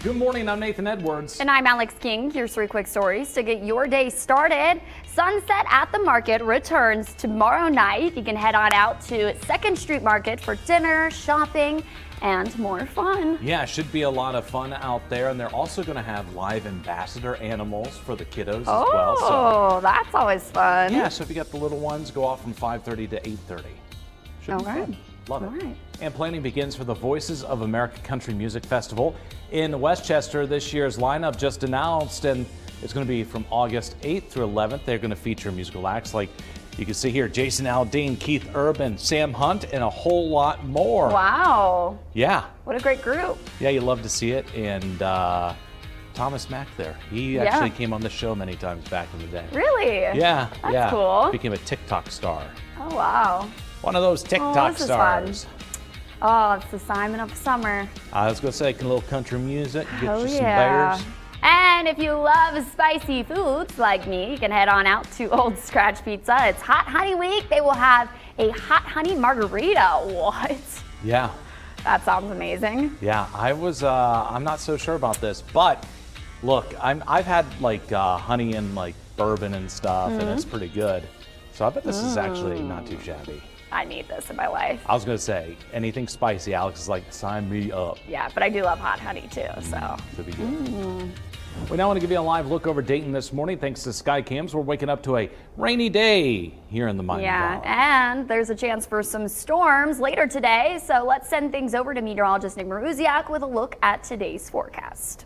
Good morning, I'm Nathan Edwards. And I'm Alex King. Here's 3 quick stories to get your day started. Sunset at the Market returns tomorrow night. You can head on out to 2nd Street Market for dinner, shopping, and more fun. Yeah, it should be a lot of fun out there. And they're also going to have live ambassador animals for the kiddos as well. Oh, that's always fun. Yeah, so if you got the little ones, go off from 5:30 to 8:30. Should be fun. Love it. Right. And planning begins for the Voices of America Country Music Festival in Westchester. This year's lineup just announced, and it's going to be from August 8th through 11th. They're going to feature musical acts like you can see here, Jason Aldean, Keith Urban, Sam Hunt, and a whole lot more. Wow. Yeah. What a great group. Yeah, you love to see it. And Thomas Mack there. He actually came on the show many times back in the day. Really? Yeah. That's cool. Became a TikTok star. Oh, wow. One of those TikTok stars. Oh, it's the Simon of summer. I was going to say, a little country music, get you some yeah. bears. And if you love spicy foods like me, you can head on out to Old Scratch Pizza. It's Hot Honey Week. They will have a Hot Honey Margarita. What? Yeah. That sounds amazing. Yeah, I'm not so sure about this, but look, I've had like honey and like bourbon and stuff, and it's pretty good. So I bet this is actually not too shabby. I need this in my life. I was going to say, anything spicy, Alex is like, sign me up. Yeah, but I do love hot honey too, so. Could be good. We now want to give you a live look over Dayton this morning. Thanks to Sky Cams, we're waking up to a rainy day here in the Miami Valley. And there's a chance for some storms later today. So let's send things over to meteorologist Nick Maruziak with a look at today's forecast.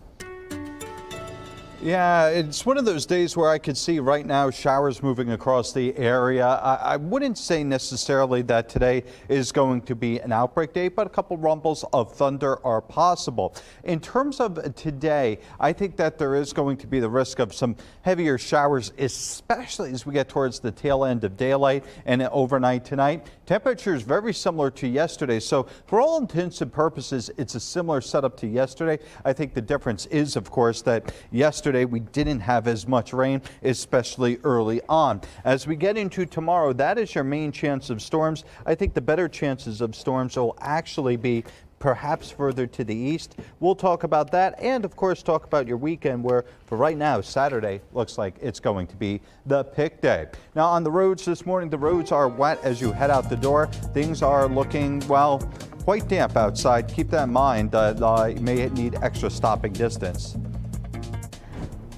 Yeah, it's one of those days where I could see right now showers moving across the area. I wouldn't say necessarily that today is going to be an outbreak day, but a couple rumbles of thunder are possible. In terms of today, I think that there is going to be the risk of some heavier showers, especially as we get towards the tail end of daylight and overnight tonight. Temperatures very similar to yesterday, so for all intents and purposes, it's a similar setup to yesterday. I think the difference is, of course, that yesterday we didn't have as much rain, especially early on. As we get into tomorrow, that is your main chance of storms. I think the better chances of storms will actually be perhaps further to the east. We'll talk about that and of course talk about your weekend, where for right now Saturday looks like it's going to be the pick day. Now on the roads this morning, the roads are wet as you head out the door. Things are looking, well, quite damp outside. Keep that in mind. You may need extra stopping distance.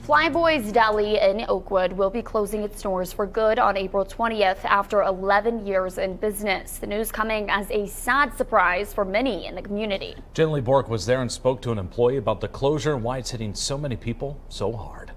Flyboys Deli in Oakwood will be closing its doors for good on April 20th after 11 years in business. The news coming as a sad surprise for many in the community. Jen Lee Bork was there and spoke to an employee about the closure and why it's hitting so many people so hard.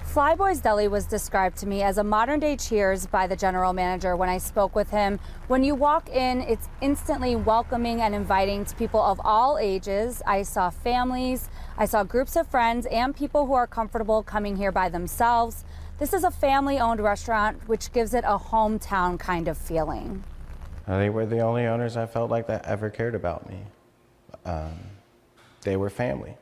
Flyboys Deli was described to me as a modern-day Cheers by the general manager when I spoke with him. When you walk in, it's instantly welcoming and inviting to people of all ages. I saw families, I saw groups of friends, and people who are comfortable coming here by themselves. This is a family-owned restaurant, which gives it a hometown kind of feeling. They were the only owners I felt like that ever cared about me. They were family.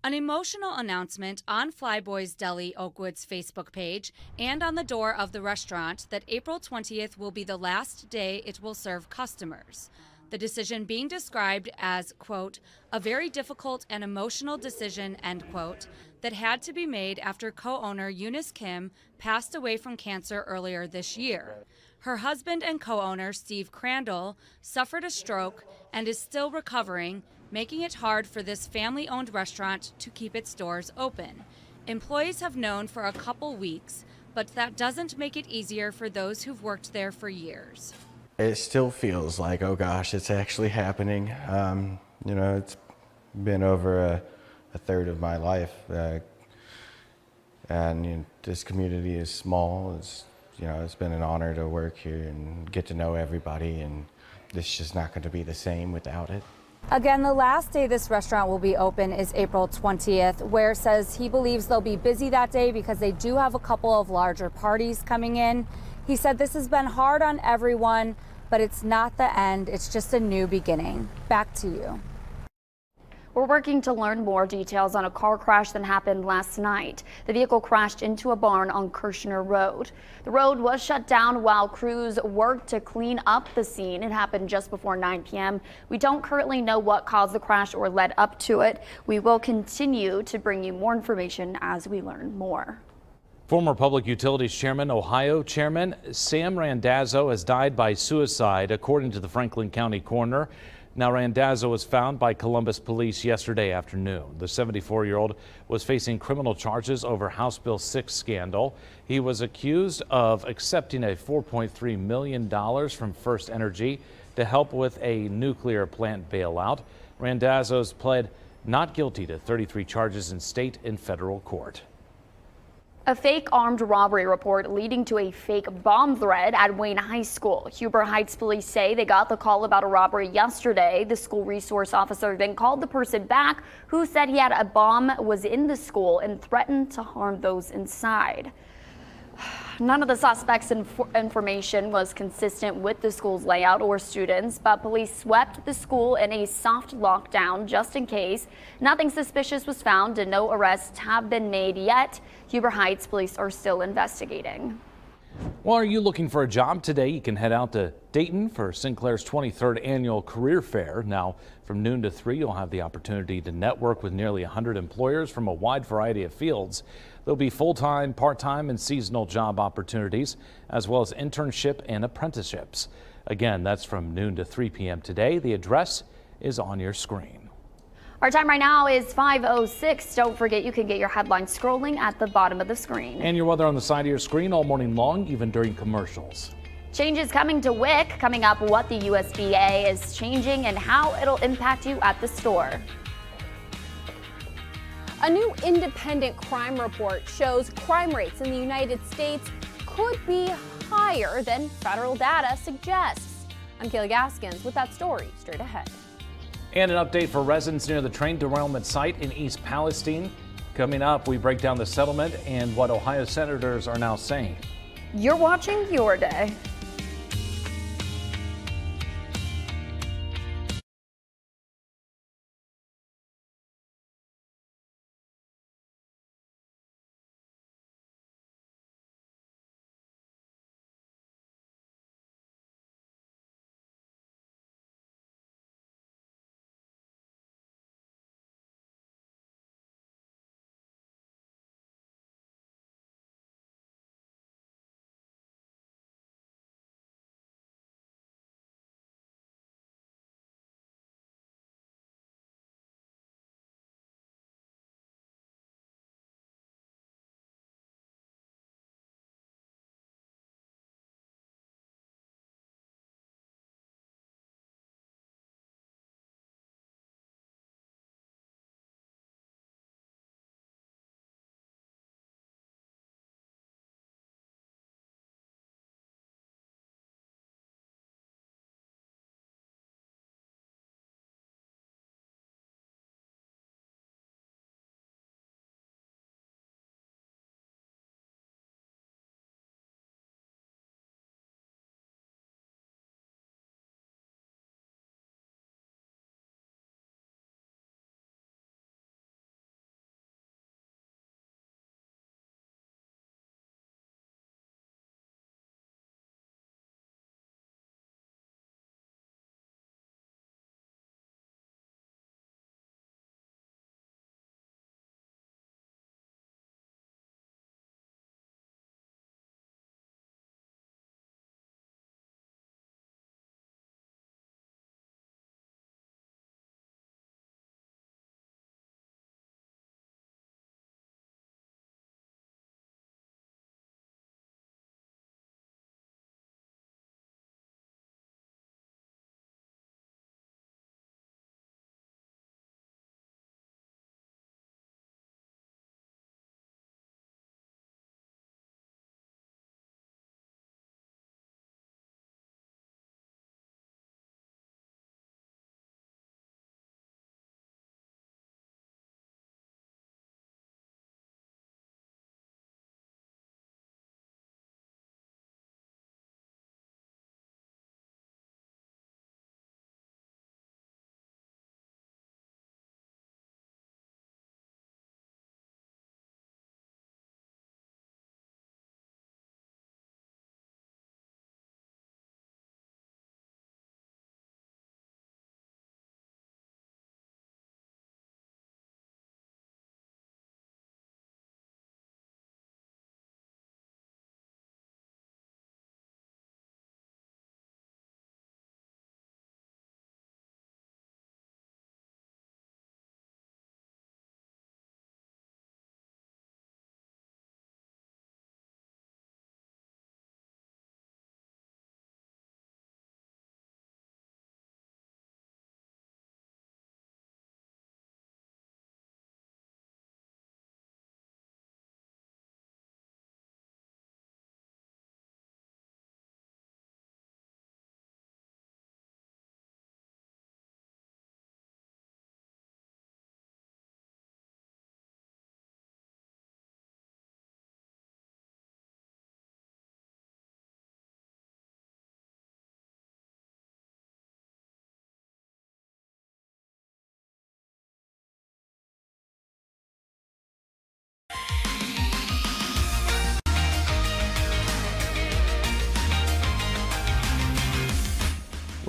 An emotional announcement on Flyboys Deli Oakwood's Facebook page and on the door of the restaurant that April 20th will be the last day it will serve customers. The decision being described as, quote, a very difficult and emotional decision, end quote, that had to be made after co-owner Eunice Kim passed away from cancer earlier this year. Her husband and co-owner Steve Crandall suffered a stroke and is still recovering, making it hard for this family-owned restaurant to keep its doors open. Employees have known for a couple weeks, but that doesn't make it easier for those who've worked there for years. It still feels like, oh gosh, it's actually happening. You know, it's been over a third of my life, and you know, this community is small. It's been an honor to work here and get to know everybody, and this is just not going to be the same without it. Again, the last day this restaurant will be open is April 20th. Ware says he believes they'll be busy that day because they do have a couple of larger parties coming in. He said this has been hard on everyone, but it's not the end. It's just a new beginning. Back to you. We're working to learn more details on a car crash that happened last night. The vehicle crashed into a barn on Kirshner Road. The road was shut down while crews worked to clean up the scene. It happened just before 9 p.m. We don't currently know what caused the crash or led up to it. We will continue to bring you more information as we learn more. Former Public Utilities Chairman, Ohio Chairman Sam Randazzo has died by suicide, according to the Franklin County coroner. Now, Randazzo was found by Columbus police yesterday afternoon. The 74-year-old was facing criminal charges over House Bill 6 scandal. He was accused of accepting a $4.3 million from First Energy to help with a nuclear plant bailout. Randazzo's pled not guilty to 33 charges in state and federal court. A fake armed robbery report leading to a fake bomb threat at Wayne High School. Huber Heights police say they got the call about a robbery yesterday. The school resource officer then called the person back who said he had a bomb was in the school and threatened to harm those inside. None of the suspects' information was consistent with the school's layout or students, but police swept the school in a soft lockdown just in case. Nothing suspicious was found and no arrests have been made yet. Huber Heights police are still investigating. Well, are you looking for a job today? You can head out to Dayton for Sinclair's 23rd annual career fair. Now, from noon to 3, you'll have the opportunity to network with nearly 100 employers from a wide variety of fields. There'll be full-time, part-time, and seasonal job opportunities, as well as internship and apprenticeships. Again, that's from noon to 3 p.m. today. The address is on your screen. Our time right now is 5:06. Don't forget you can get your headlines scrolling at the bottom of the screen. And your weather on the side of your screen all morning long, even during commercials. Changes coming to WIC. Coming up, what the USDA is changing and how it'll impact you at the store. A new independent crime report shows crime rates in the United States could be higher than federal data suggests. I'm Kayla Gaskins with that story straight ahead. And an update for residents near the train derailment site in East Palestine. Coming up, we break down the settlement and what Ohio senators are now saying. You're watching Your Day.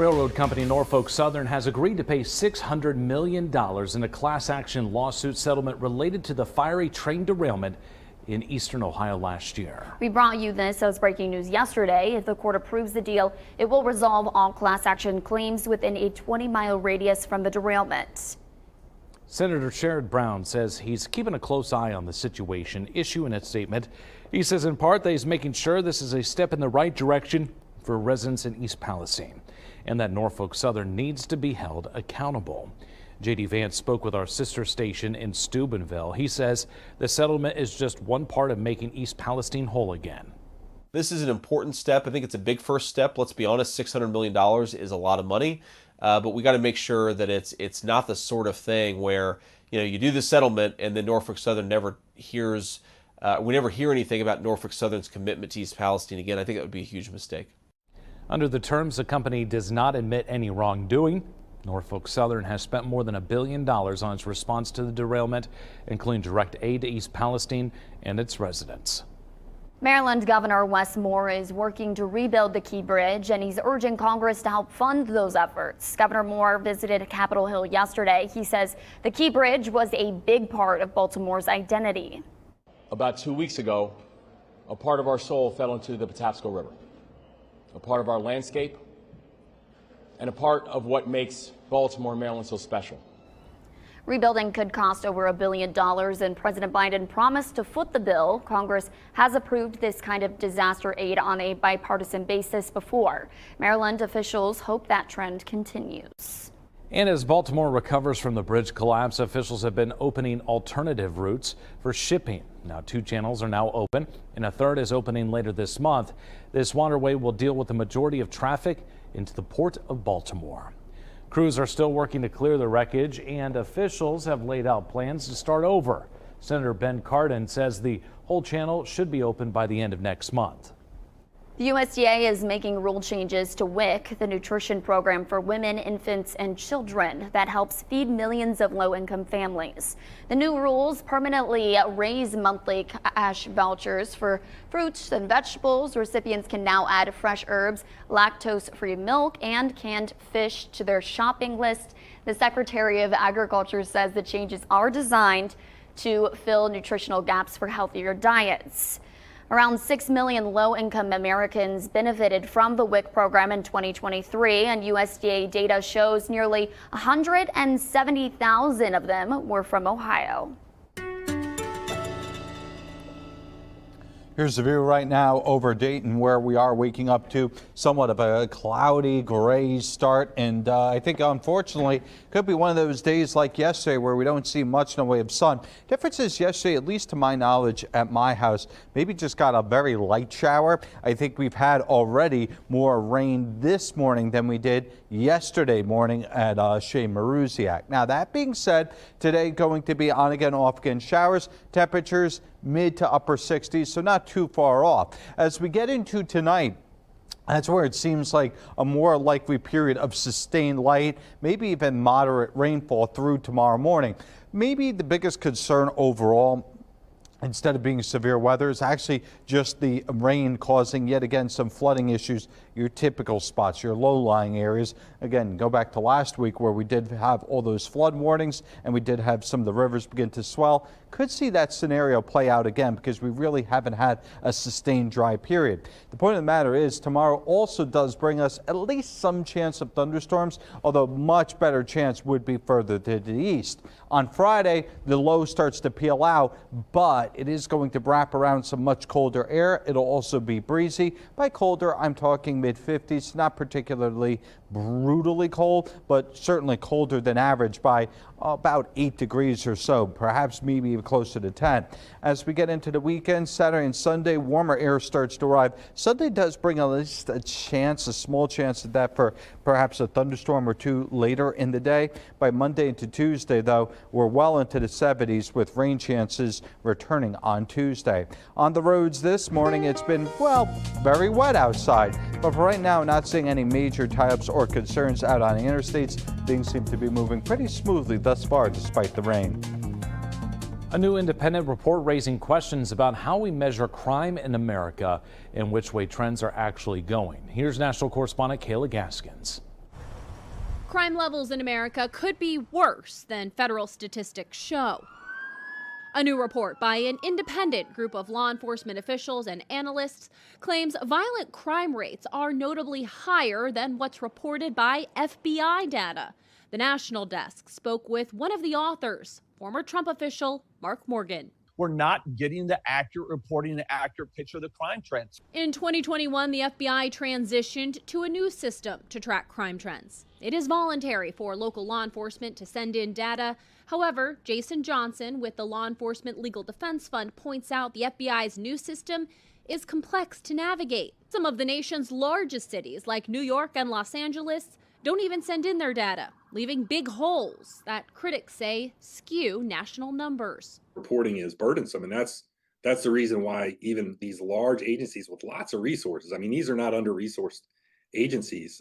Railroad company Norfolk Southern has agreed to pay $600 million in a class action lawsuit settlement related to the fiery train derailment in eastern Ohio last year. We brought you this as breaking news yesterday. If the court approves the deal, it will resolve all class action claims within a 20-mile radius from the derailment. Senator Sherrod Brown says he's keeping a close eye on the situation, issuing a statement. He says in part that he's making sure this is a step in the right direction for residents in East Palestine and that Norfolk Southern needs to be held accountable. J.D. Vance spoke with our sister station in Steubenville. He says the settlement is just one part of making East Palestine whole again. This is an important step. I think it's a big first step. Let's be honest, $600 million is a lot of money, but we got to make sure that it's not the sort of thing where you do the settlement and then Norfolk Southern never hears, we never hear anything about Norfolk Southern's commitment to East Palestine again. I think that would be a huge mistake. Under the terms, the company does not admit any wrongdoing. Norfolk Southern has spent more than $1 billion on its response to the derailment, including direct aid to East Palestine and its residents. Maryland Governor Wes Moore is working to rebuild the Key Bridge, and he's urging Congress to help fund those efforts. Governor Moore visited Capitol Hill yesterday. He says the Key Bridge was a big part of Baltimore's identity. About 2 weeks ago, a part of our soul fell into the Patapsco River, a part of our landscape, and a part of what makes Baltimore, Maryland so special. Rebuilding could cost over $1 billion, and President Biden promised to foot the bill. Congress has approved this kind of disaster aid on a bipartisan basis before. Maryland officials hope that trend continues. And as Baltimore recovers from the bridge collapse, officials have been opening alternative routes for shipping. Now, 2 channels are now open, and a 3rd is opening later this month. This waterway will deal with the majority of traffic into the port of Baltimore. Crews are still working to clear the wreckage, and officials have laid out plans to start over. Senator Ben Cardin says the whole channel should be open by the end of next month. The USDA is making rule changes to WIC, the nutrition program for women, infants, and children that helps feed millions of low-income families. The new rules permanently raise monthly cash vouchers for fruits and vegetables. Recipients can now add fresh herbs, lactose-free milk, and canned fish to their shopping list. The Secretary of Agriculture says the changes are designed to fill nutritional gaps for healthier diets. Around 6 million low-income Americans benefited from the WIC program in 2023, and USDA data shows nearly 170,000 of them were from Ohio. Here's the view right now over Dayton, where we are waking up to somewhat of a cloudy, gray start. And I think, unfortunately, could be one of those days like yesterday where we don't see much in the way of sun. Difference is yesterday, at least to my knowledge, at my house, maybe just got a very light shower. I think we've had already more rain this morning than we did yesterday morning at Shea Maruziak. Now, that being said, today going to be on again, off again showers, temperatures mid to upper 60s, so not too far off. As we get into tonight, that's where it seems like a more likely period of sustained light, maybe even moderate rainfall through tomorrow morning. Maybe the biggest concern overall, instead of being severe weather, is actually just the rain causing yet again some flooding issues, your typical spots, your low-lying areas. Again, go back to last week where we did have all those flood warnings and we did have some of the rivers begin to swell. Could see that scenario play out again because we really haven't had a sustained dry period. The point of the matter is tomorrow also does bring us at least some chance of thunderstorms, although much better chance would be further to the east. On Friday, the low starts to peel out, but it is going to wrap around some much colder air. It'll also be breezy. By colder, I'm talking mid-50s, not particularly brutally cold, but certainly colder than average by about 8 degrees or so, perhaps maybe even closer to 10. As we get into the weekend, Saturday and Sunday, warmer air starts to arrive. Sunday does bring at least a chance, a small chance of that for perhaps a thunderstorm or two later in the day. By Monday into Tuesday, though, we're well into the 70s with rain chances returning on Tuesday. On the roads this morning, it's been, well, very wet outside, but for right now, not seeing any major tie-ups or concerns out on the interstates. Things seem to be moving pretty smoothly thus far despite the rain. A new independent report raising questions about how we measure crime in America and which way trends are actually going. Here's national correspondent Kayla Gaskins. crime levels in America could be worse than federal statistics show. A new report by an independent group of law enforcement officials and analysts claims violent crime rates are notably higher than what's reported by FBI data. The National Desk spoke with one of the authors, former Trump official Mark Morgan. We're not getting the accurate reporting, the accurate picture of the crime trends. In 2021, the FBI transitioned to a new system to track crime trends. It is voluntary for local law enforcement to send in data. However, Jason Johnson with the Law Enforcement Legal Defense Fund points out the FBI's new system is complex to navigate. Some of the nation's largest cities, like New York and Los Angeles, don't even send in their data, leaving big holes that critics say skew national numbers. Reporting is burdensome, and that's the reason why even these large agencies with lots of resources, I mean, these are not under-resourced agencies,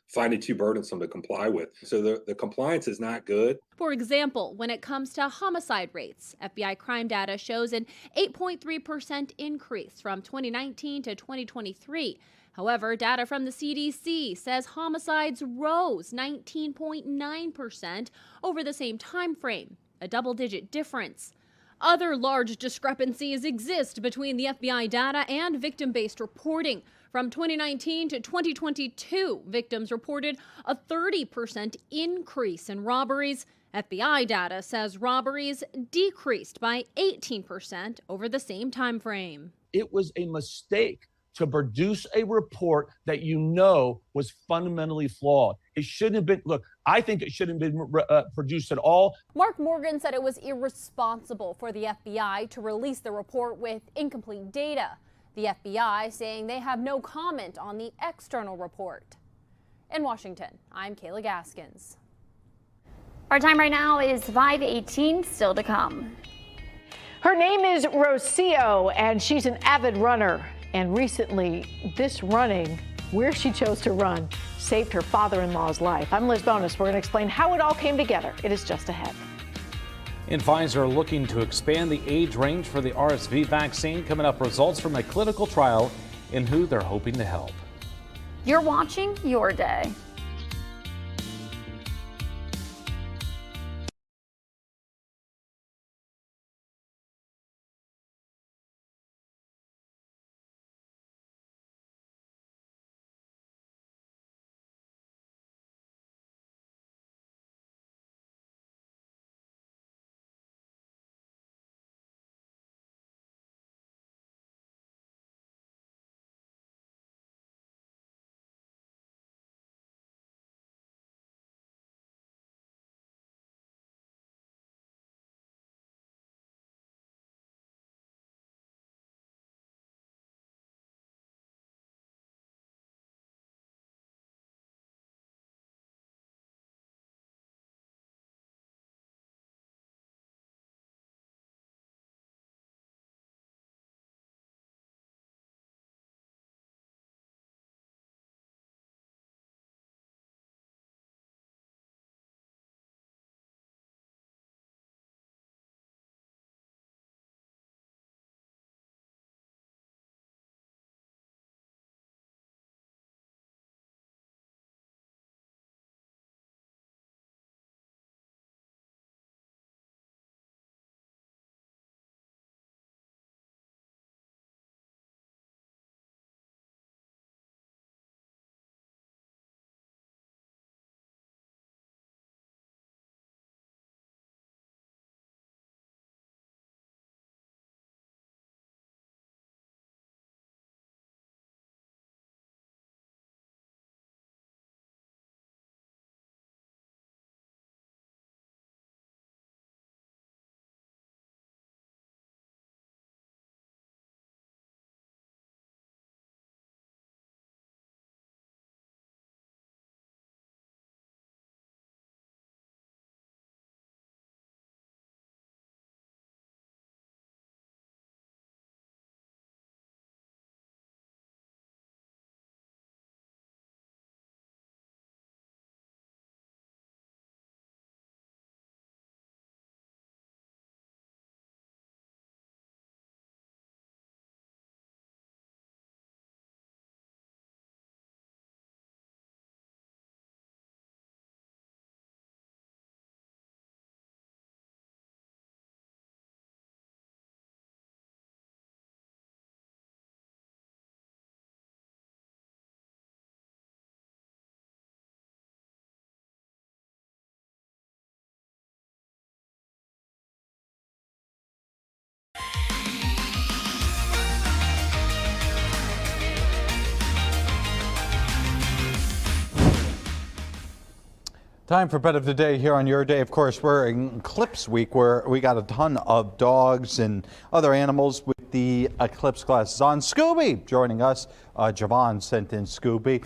find it too burdensome to comply with. So the compliance is not good. For example, when it comes to homicide rates, FBI crime data shows an 8.3% increase from 2019 to 2023. However, data from the CDC says homicides rose 19.9% over the same time frame, a double-digit difference. Other large discrepancies exist between the FBI data and victim-based reporting. From 2019 to 2022, victims reported a 30% increase in robberies. FBI data says robberies decreased by 18% over the same time frame. It was a mistake to produce a report that was fundamentally flawed. It shouldn't have been, look, I think it shouldn't have been produced at all. Mark Morgan said it was irresponsible for the FBI to release the report with incomplete data. The FBI saying they have no comment on the external report. In Washington, I'm Kayla Gaskins. Our time right now is 5:18, still to come. Her name is Rocio, and she's an avid runner. And recently, this running, where she chose to run, saved her father-in-law's life. I'm Liz Bonus. We're going to explain how it all came together. It is just ahead. And Pfizer are looking to expand the age range for the RSV vaccine. Coming up, results from a clinical trial in who they're hoping to help. You're watching Your Day. Time for Bet of the Day here on Your Day. Of course, we're in Eclipse Week where we got a ton of dogs and other animals with the eclipse glasses on. Scooby joining us. Javon sent in Scooby.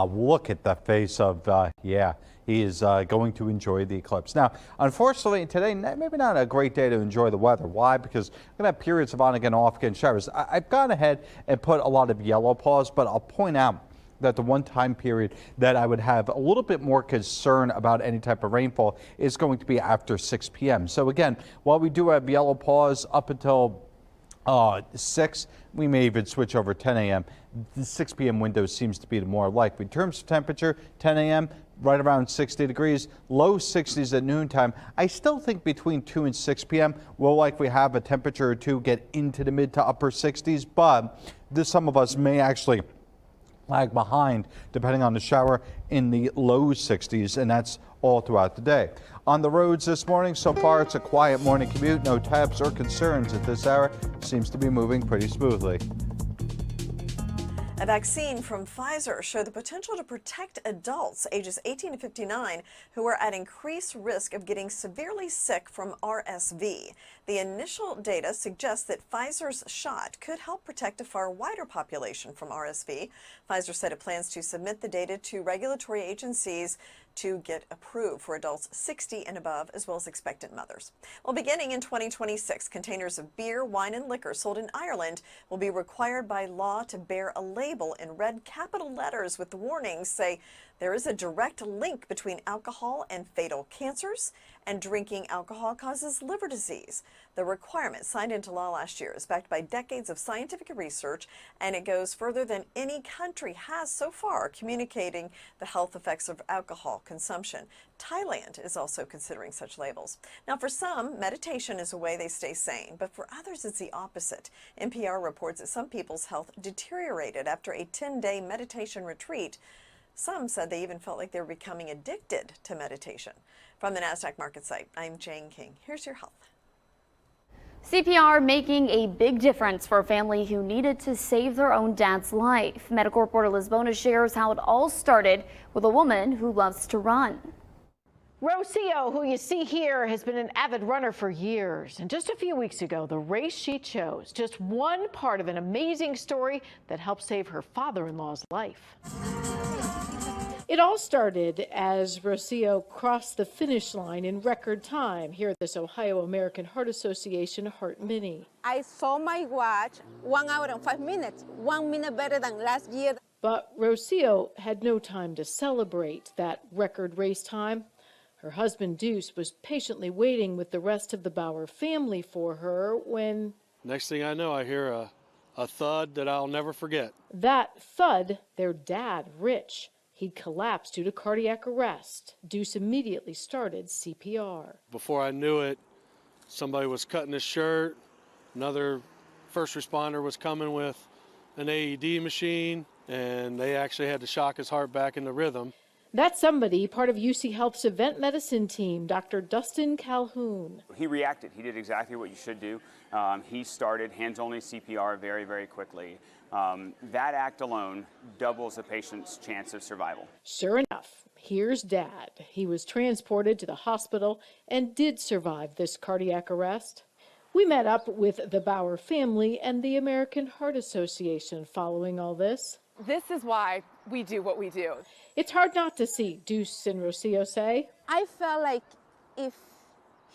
Look at the face of, yeah, he is going to enjoy the eclipse. Now, unfortunately, today, maybe not a great day to enjoy the weather. Why? Because we're going to have periods of on again, off again showers. I've gone ahead and put a lot of yellow paws, but I'll point out that the one time period that I would have a little bit more concern about any type of rainfall is going to be after 6 p.m. So again, while we do have yellow pause up until 6, we may even switch over 10 a.m. The 6 p.m. window seems to be the more likely. In terms of temperature, 10 a.m., right around 60 degrees, low 60s at noontime. I still think between 2 and 6 p.m. we'll likely have a temperature or two get into the mid to upper 60s, but some of us may actually lag behind depending on the shower in the low 60s, and that's all throughout the day. On the roads this morning, so far it's a quiet morning commute. No tabs or concerns at this hour. Seems to be moving pretty smoothly. A vaccine from Pfizer showed the potential to protect adults ages 18 to 59 who are at increased risk of getting severely sick from RSV. The initial data suggests that Pfizer's shot could help protect a far wider population from RSV. Pfizer said it plans to submit the data to regulatory agencies to get approved for adults 60 and above, as well as expectant mothers. Well, beginning in 2026, containers of beer, wine, and liquor sold in Ireland will be required by law to bear a label in red capital letters with the warnings say there is a direct link between alcohol and fatal cancers, and drinking alcohol causes liver disease. The requirement, signed into law last year, is backed by decades of scientific research, and it goes further than any country has so far, communicating the health effects of alcohol consumption. Thailand is also considering such labels. Now, for some, meditation is a way they stay sane, but for others, it's the opposite. NPR reports that some people's health deteriorated after a 10-day meditation retreat. Some said they even felt like they were becoming addicted to meditation. From the NASDAQ market site, I'm Jane King. Here's your health. CPR making a big difference for a family who needed to save their own dad's life. Medical reporter Liz Bona shares how it all started with a woman who loves to run. Rocio, who you see here, has been an avid runner for years. And just a few weeks ago, the race she chose, just one part of an amazing story that helped save her father-in-law's life. It all started as Rocio crossed the finish line in record time here at this Ohio American Heart Association Heart Mini. I saw my watch 1 hour and 5 minutes, 1 minute better than last year. But Rocio had no time to celebrate that record race time. Her husband Deuce was patiently waiting with the rest of the Bauer family for her when... Next thing I know, I hear a thud that I'll never forget. That thud, their dad, Rich. He'd collapsed due to cardiac arrest. Deuce immediately started CPR. Before I knew it, somebody was cutting his shirt. Another first responder was coming with an AED machine, and they actually had to shock his heart back into rhythm. That's somebody, part of UC Health's event medicine team, Dr. Dustin Calhoun. He reacted. He did exactly what you should do. He started hands-only CPR very, very quickly. That act alone doubles a patient's chance of survival. Sure enough, here's Dad. He was transported to the hospital and did survive this cardiac arrest. We met up with the Bauer family and the American Heart Association following all this. This is why we do what we do. It's hard not to see, Deuce and Rocio say. I felt like if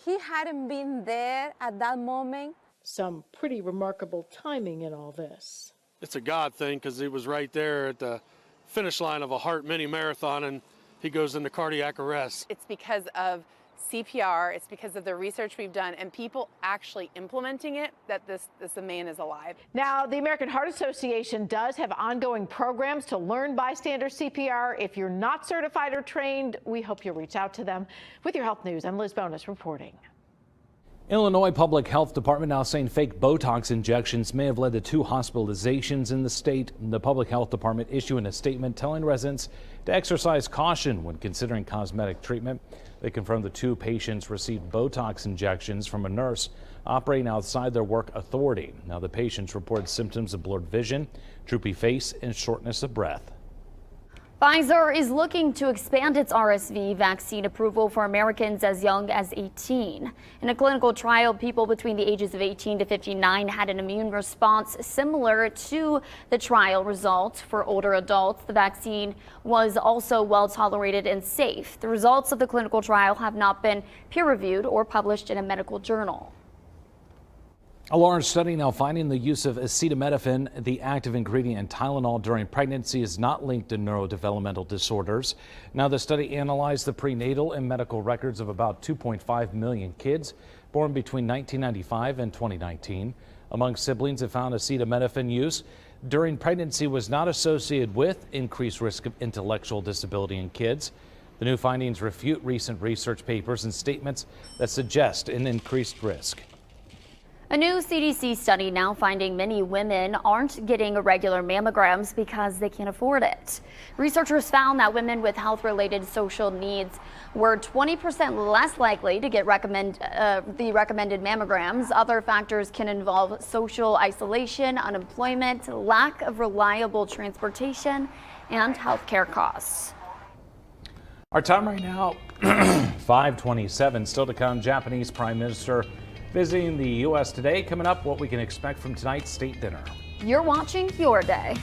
he hadn't been there at that moment. Some pretty remarkable timing in all this. It's a God thing because he was right there at the finish line of a Heart Mini marathon and he goes into cardiac arrest. It's because of CPR, it's because of the research we've done and people actually implementing it that this man is alive. Now, the American Heart Association does have ongoing programs to learn bystander CPR. If you're not certified or trained, we hope you'll reach out to them. With your health news, I'm Liz Bonus reporting. Illinois Public Health Department now saying fake Botox injections may have led to 2 hospitalizations in the state. The Public Health Department issuing a statement telling residents to exercise caution when considering cosmetic treatment. They confirmed the 2 patients received Botox injections from a nurse operating outside their work authority. Now the patients reported symptoms of blurred vision, droopy face, and shortness of breath. Pfizer is looking to expand its RSV vaccine approval for Americans as young as 18. In a clinical trial, people between the ages of 18 to 59 had an immune response similar to the trial results for older adults. The vaccine was also well tolerated and safe. The results of the clinical trial have not been peer-reviewed or published in a medical journal. A large study now finding the use of acetaminophen, the active ingredient in Tylenol during pregnancy, is not linked to neurodevelopmental disorders. Now, the study analyzed the prenatal and medical records of about 2.5 million kids born between 1995 and 2019. Among siblings, it found acetaminophen use during pregnancy was not associated with increased risk of intellectual disability in kids. The new findings refute recent research papers and statements that suggest an increased risk. A new CDC study now finding many women aren't getting regular mammograms because they can't afford it. Researchers found that women with health-related social needs were 20% less likely to get the recommended mammograms. Other factors can involve social isolation, unemployment, lack of reliable transportation, and healthcare costs. Our time right now, 5:27. Still to come, Japanese Prime Minister visiting the U.S. today. Coming up, what we can expect from tonight's state dinner. You're watching Your Day.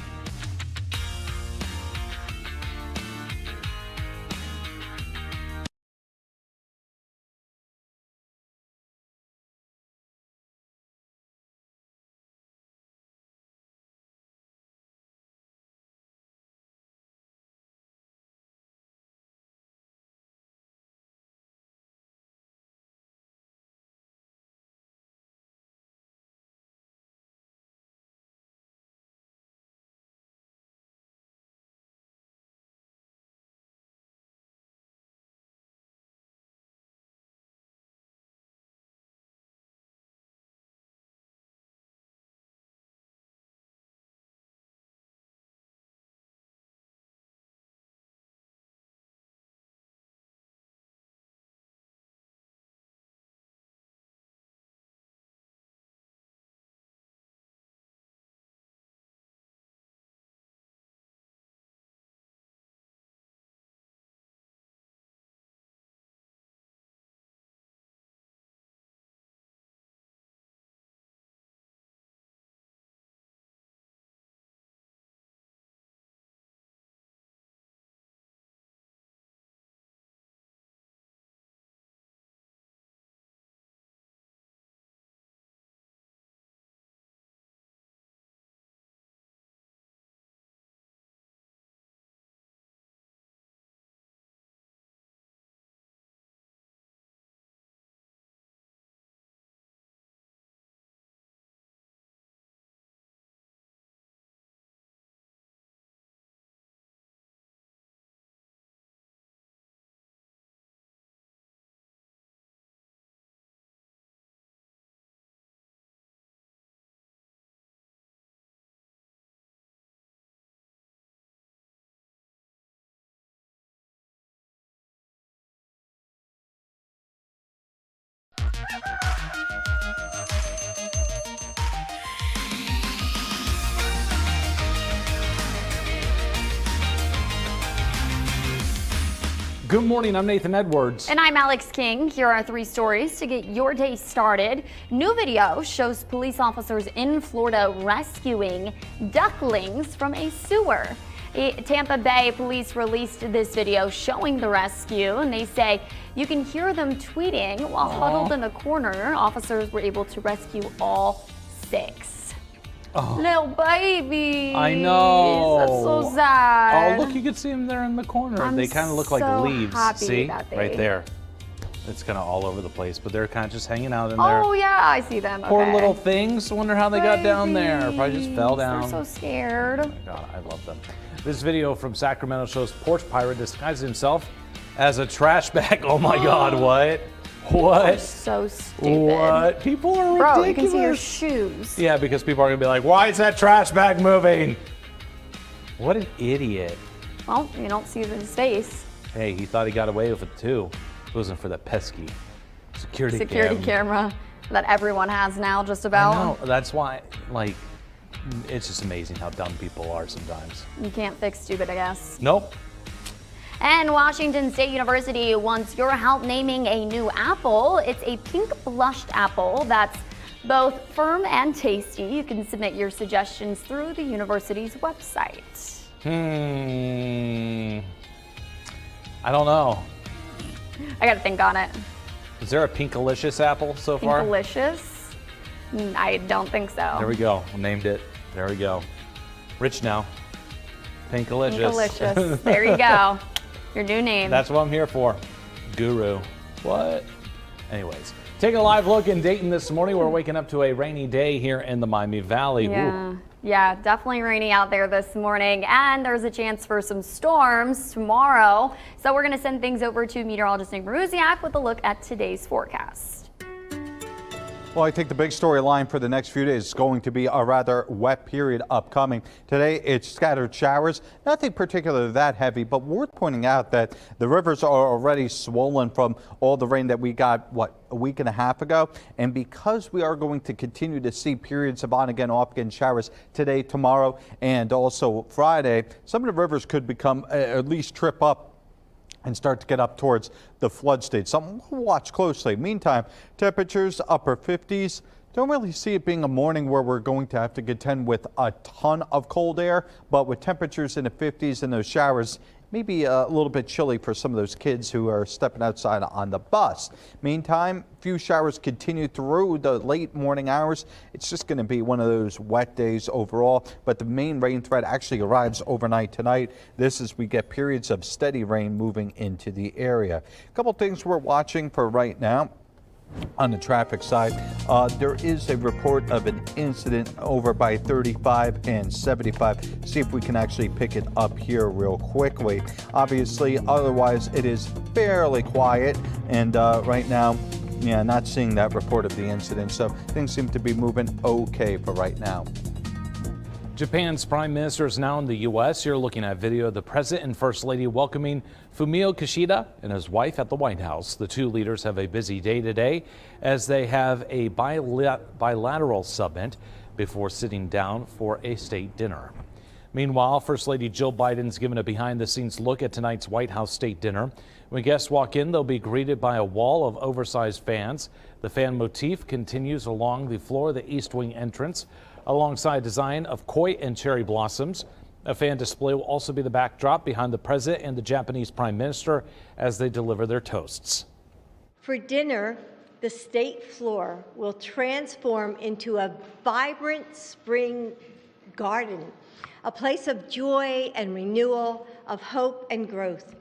Good morning, I'm Nathan Edwards. And I'm Alex King. Here are 3 stories to get your day started. New video shows police officers in Florida rescuing ducklings from a sewer. Tampa Bay police released this video showing the rescue, and they say you can hear them tweeting while huddled in a corner. Officers were able to rescue all 6. Oh. Little baby. I know. That's so sad. Oh, look, you can see them there in the corner. They kind of look like so leaves. happy See? that they- Right there. It's kind of all over the place, but they're kind of just hanging out in there. Oh, yeah, I see them. Poor Okay. little things. Wonder how they got down there. Probably just fell down. They're so scared. Oh my God, I love them. This video from Sacramento shows porch pirate disguises himself as a trash bag. Oh my God, what? What? You're so stupid. What? People are ridiculous. Bro, you can see your shoes. Yeah, because people are gonna be like, why is that trash bag moving? What an idiot. Well, you don't see his face. Hey, he thought he got away with it too. It wasn't for that pesky security Camera that everyone has now, just about. I know, that's why, like, It's just amazing how dumb people are sometimes. You can't fix stupid, I guess. Nope. And Washington State University wants your help naming a new apple. It's a pink blushed apple that's both firm and tasty. You can submit your suggestions through the university's website. I don't know. I gotta think on it. Is there a Pinkalicious apple so far? Pinkalicious? I don't think so. There we go. Named it. There we go. Rich now. Pinkalicious. Pinkalicious. There you go. Your new name. That's what I'm here for. Guru. What? Anyways, take a live look in Dayton this morning. We're waking up to a rainy day here in the Miami Valley. Yeah, definitely rainy out there this morning, and there's a chance for some storms tomorrow. So we're going to send things over to meteorologist Nick Maruziak with a look at today's forecast. Well, I think the big storyline for the next few days is going to be a rather wet period upcoming. Today, it's scattered showers, nothing particularly that heavy, but worth pointing out that the rivers are already swollen from all the rain that we got, a week and a half ago. And because we are going to continue to see periods of on again, off again showers today, tomorrow, and also Friday, some of the rivers could become, at least trip up and start to get up towards the flood stage. Something we'll watch closely. Meantime, temperatures upper 50s. Don't really see it being a morning where we're going to have to contend with a ton of cold air, but with temperatures in the 50s and those showers, maybe a little bit chilly for some of those kids who are stepping outside on the bus. Meantime, few showers continue through the late morning hours. It's just going to be one of those wet days overall, but the main rain threat actually arrives overnight tonight. This is we get periods of steady rain moving into the area. A couple things we're watching for right now. On the traffic side, there is a report of an incident over by 35 and 75. See if we can actually pick it up here real quickly. Obviously, otherwise it is fairly quiet, and right now, not seeing that report of the incident. So things seem to be moving okay for right now. Japan's prime minister is now in the U.S. You're looking at video of the president and first lady welcoming Fumio Kishida and his wife at the White House. The two leaders have a busy day today as they have a bilateral summit before sitting down for a state dinner. Meanwhile, First Lady Jill Biden's given a behind-the-scenes look at tonight's White House state dinner. When guests walk in, they'll be greeted by a wall of oversized fans. The fan motif continues along the floor of the East Wing entrance, alongside a design of koi and cherry blossoms. A fan display will also be the backdrop behind the president and the Japanese prime minister as they deliver their toasts. For dinner, the state floor will transform into a vibrant spring garden, a place of joy and renewal, of hope and growth.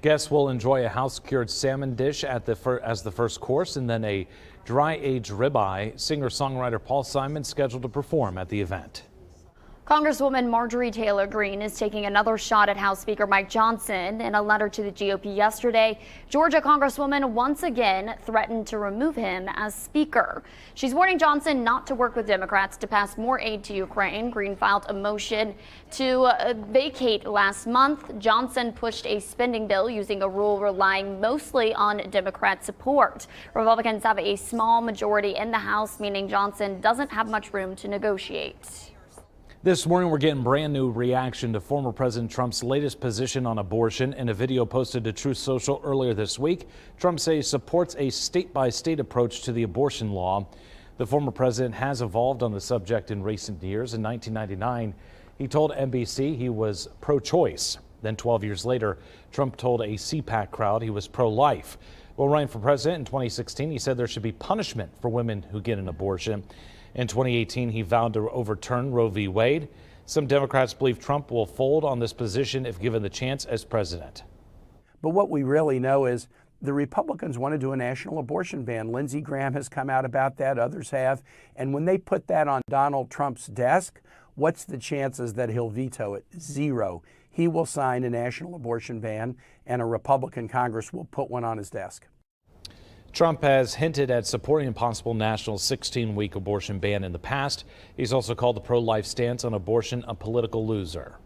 Guests will enjoy a house-cured salmon dish as the first course, and then a dry-aged ribeye. Singer-songwriter Paul Simon scheduled to perform at the event. Congresswoman Marjorie Taylor Greene is taking another shot at House Speaker Mike Johnson. In a letter to the GOP yesterday, Georgia Congresswoman once again threatened to remove him as Speaker. She's warning Johnson not to work with Democrats to pass more aid to Ukraine. Greene filed a motion to vacate last month. Johnson pushed a spending bill using a rule relying mostly on Democrat support. Republicans have a small majority in the House, meaning Johnson doesn't have much room to negotiate. This morning, we're getting brand new reaction to former President Trump's latest position on abortion. In a video posted to Truth Social earlier this week, Trump says he supports a state-by-state approach to the abortion law. The former president has evolved on the subject in recent years. In 1999, he told NBC he was pro-choice. Then 12 years later, Trump told a CPAC crowd he was pro-life. While running for president in 2016, he said there should be punishment for women who get an abortion. In 2018, he vowed to overturn Roe v. Wade. Some Democrats believe Trump will fold on this position if given the chance as president. But what we really know is the Republicans want to do a national abortion ban. Lindsey Graham has come out about that, others have. And when they put that on Donald Trump's desk, what's the chances that he'll veto it? Zero. He will sign a national abortion ban, and a Republican Congress will put one on his desk. Trump has hinted at supporting a possible national 16-week abortion ban in the past. He's also called the pro-life stance on abortion a political loser.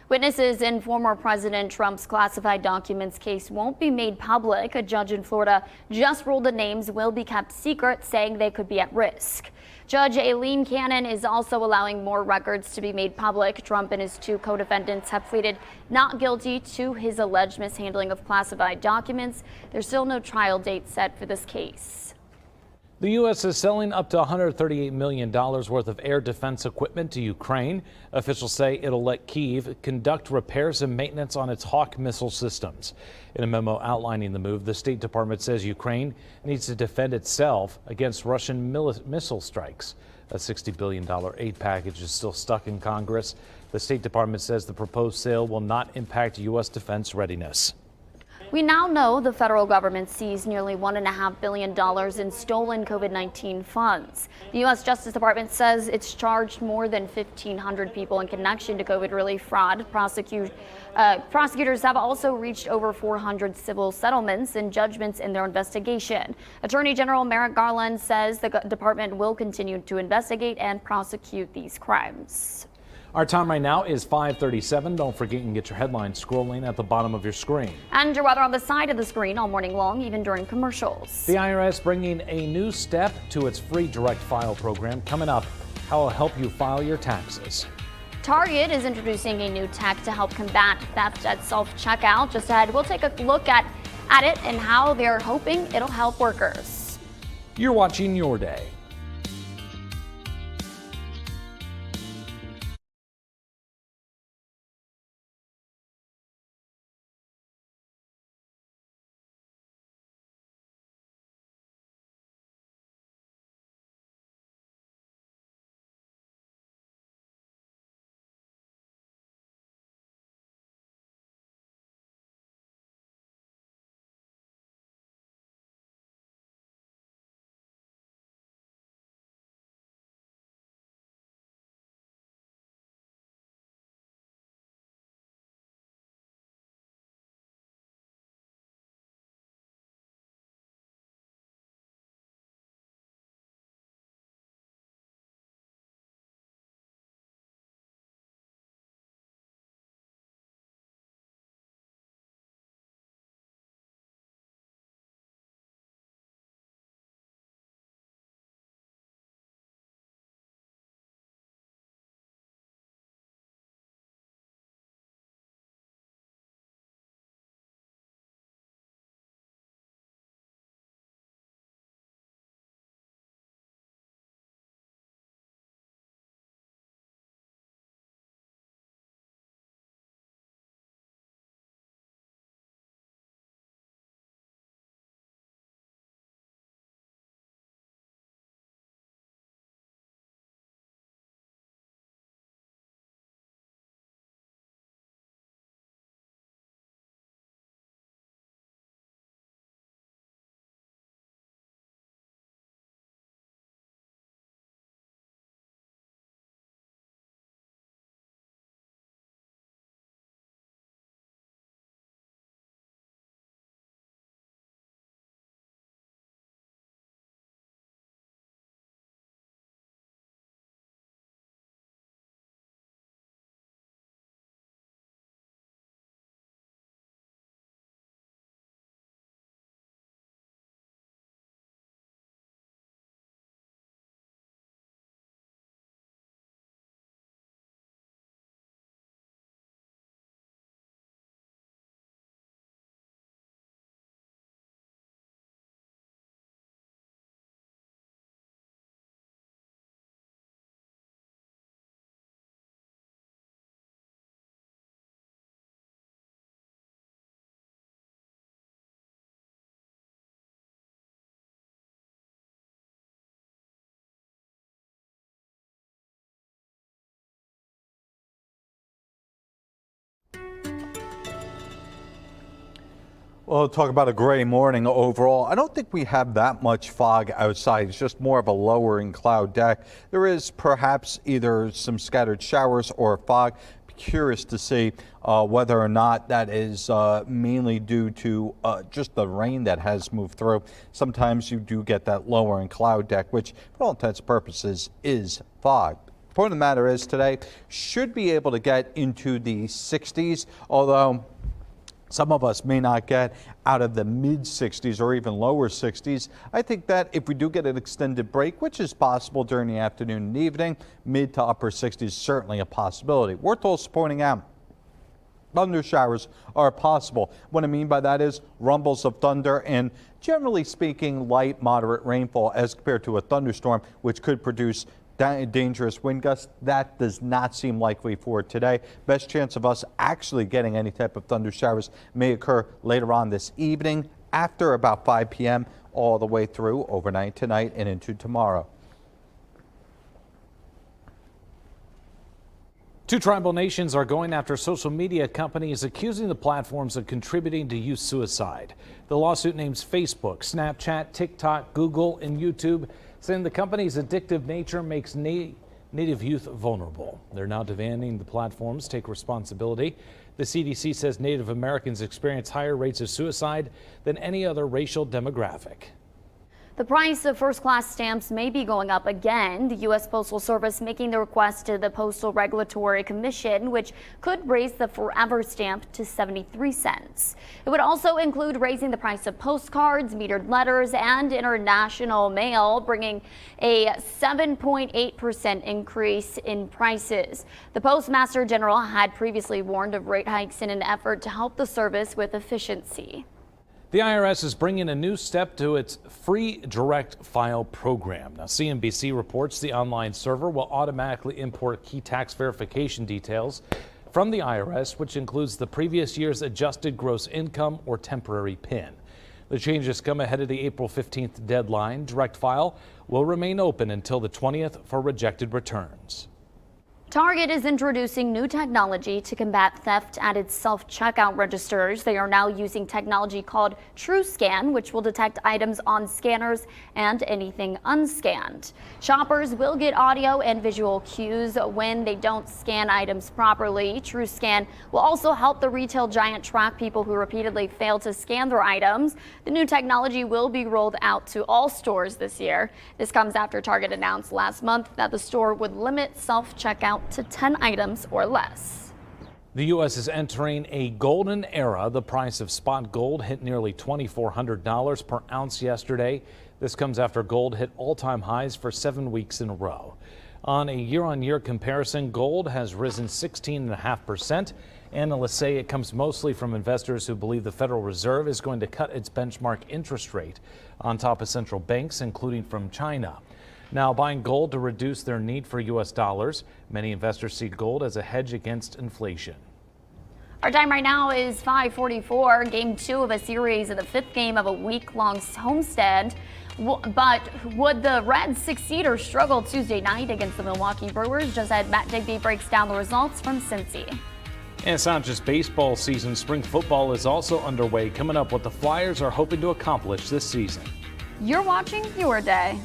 Witnesses in former President Trump's classified documents case won't be made public. A judge in Florida just ruled the names will be kept secret, saying they could be at risk. Judge Aileen Cannon is also allowing more records to be made public. Trump and his 2 co-defendants have pleaded not guilty to his alleged mishandling of classified documents. There's still no trial date set for this case. The U.S. is selling up to $138 million worth of air defense equipment to Ukraine. Officials say it'll let Kyiv conduct repairs and maintenance on its Hawk missile systems. In a memo outlining the move, the State Department says Ukraine needs to defend itself against Russian missile strikes. A $60 billion aid package is still stuck in Congress. The State Department says the proposed sale will not impact U.S. defense readiness. We now know the federal government seized nearly $1.5 billion in stolen COVID-19 funds. The U.S. Justice Department says it's charged more than 1,500 people in connection to COVID relief fraud. Prosecutors have also reached over 400 civil settlements and judgments in their investigation. Attorney General Merrick Garland says the department will continue to investigate and prosecute these crimes. Our time right now is 5:37. Don't forget you can get your headlines scrolling at the bottom of your screen. And your weather on the side of the screen all morning long, even during commercials. The IRS bringing a new step to its free direct file program. Coming up, how it'll help you file your taxes. Target is introducing a new tech to help combat theft at self-checkout. Just ahead, we'll take a look at it and how they're hoping it'll help workers. You're watching Your Day. Well, talk about a gray morning overall. I don't think we have that much fog outside. It's just more of a lowering cloud deck. There is perhaps either some scattered showers or fog. Curious to see whether or not that is mainly due to just the rain that has moved through. Sometimes you do get that lowering cloud deck, which for all intents and purposes is fog. Point of the matter is today should be able to get into the 60s, although some of us may not get out of the mid 60s or even lower 60s. I think that if we do get an extended break, which is possible during the afternoon and evening, mid to upper 60s is certainly a possibility. We're also pointing out thunder showers are possible. What I mean by that is rumbles of thunder and, generally speaking, light, moderate rainfall as compared to a thunderstorm, which could produce dangerous wind gusts. That does not seem likely for today. Best chance of us actually getting any type of thunder showers may occur later on this evening after about 5 p.m. all the way through overnight tonight and into tomorrow. Two tribal nations are going after social media companies accusing the platforms of contributing to youth suicide. The lawsuit names Facebook, Snapchat, TikTok, Google, and YouTube, saying the company's addictive nature makes native youth vulnerable. They're now demanding the platforms take responsibility. The CDC says Native Americans experience higher rates of suicide than any other racial demographic. The price of first-class stamps may be going up again. The U.S. Postal Service making the request to the Postal Regulatory Commission, which could raise the forever stamp to 73 cents. It would also include raising the price of postcards, metered letters, and international mail, bringing a 7.8% increase in prices. The Postmaster General had previously warned of rate hikes in an effort to help the service with efficiency. The IRS is bringing a new step to its free direct file program. Now, CNBC reports the online server will automatically import key tax verification details from the IRS, which includes the previous year's adjusted gross income or temporary PIN. The changes come ahead of the April 15th deadline. Direct file will remain open until the 20th for rejected returns. Target is introducing new technology to combat theft at its self-checkout registers. They are now using technology called TrueScan, which will detect items on scanners and anything unscanned. Shoppers will get audio and visual cues when they don't scan items properly. TrueScan will also help the retail giant track people who repeatedly fail to scan their items. The new technology will be rolled out to all stores this year. This comes after Target announced last month that the store would limit self-checkout to 10 items or less. The U.S. is entering a golden era. The price of spot gold hit nearly $2,400 per ounce yesterday. This comes after gold hit all-time highs for 7 weeks in a row. On a year-on-year comparison, gold has risen 16.5%. Analysts say it comes mostly from investors who believe the Federal Reserve is going to cut its benchmark interest rate on top of central banks, including from China. Now buying gold to reduce their need for U.S. dollars. Many investors see gold as a hedge against inflation. Our time right now is 5:44. Game 2 of a series of the 5th game of a week-long homestand. But would the Reds succeed or struggle Tuesday night against the Milwaukee Brewers? Just ahead, Matt Digby breaks down the results from Cincy. And it's not just baseball season. Spring football is also underway. Coming up, what the Flyers are hoping to accomplish this season. You're watching Your Day.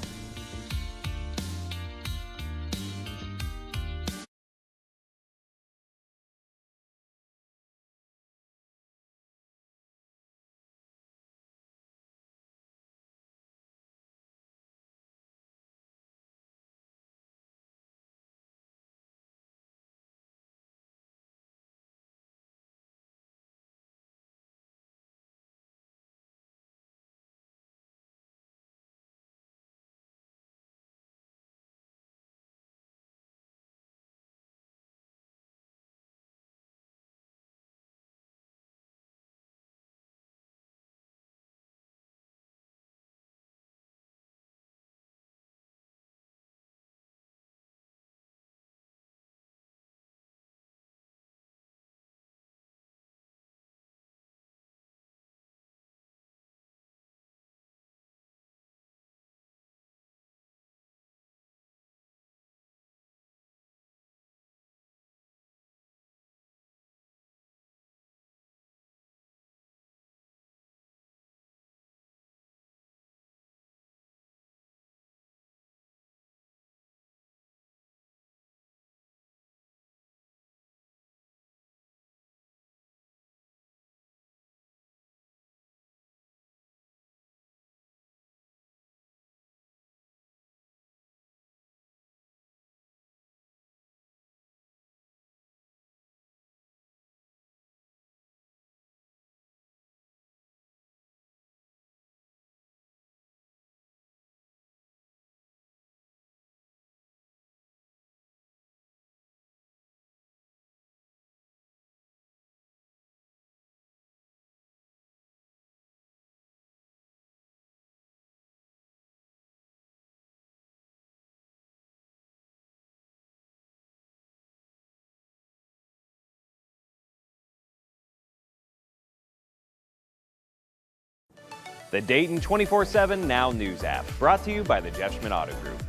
the Dayton 24/7 Now News app, brought to you by the Jeff Schmidt Auto Group.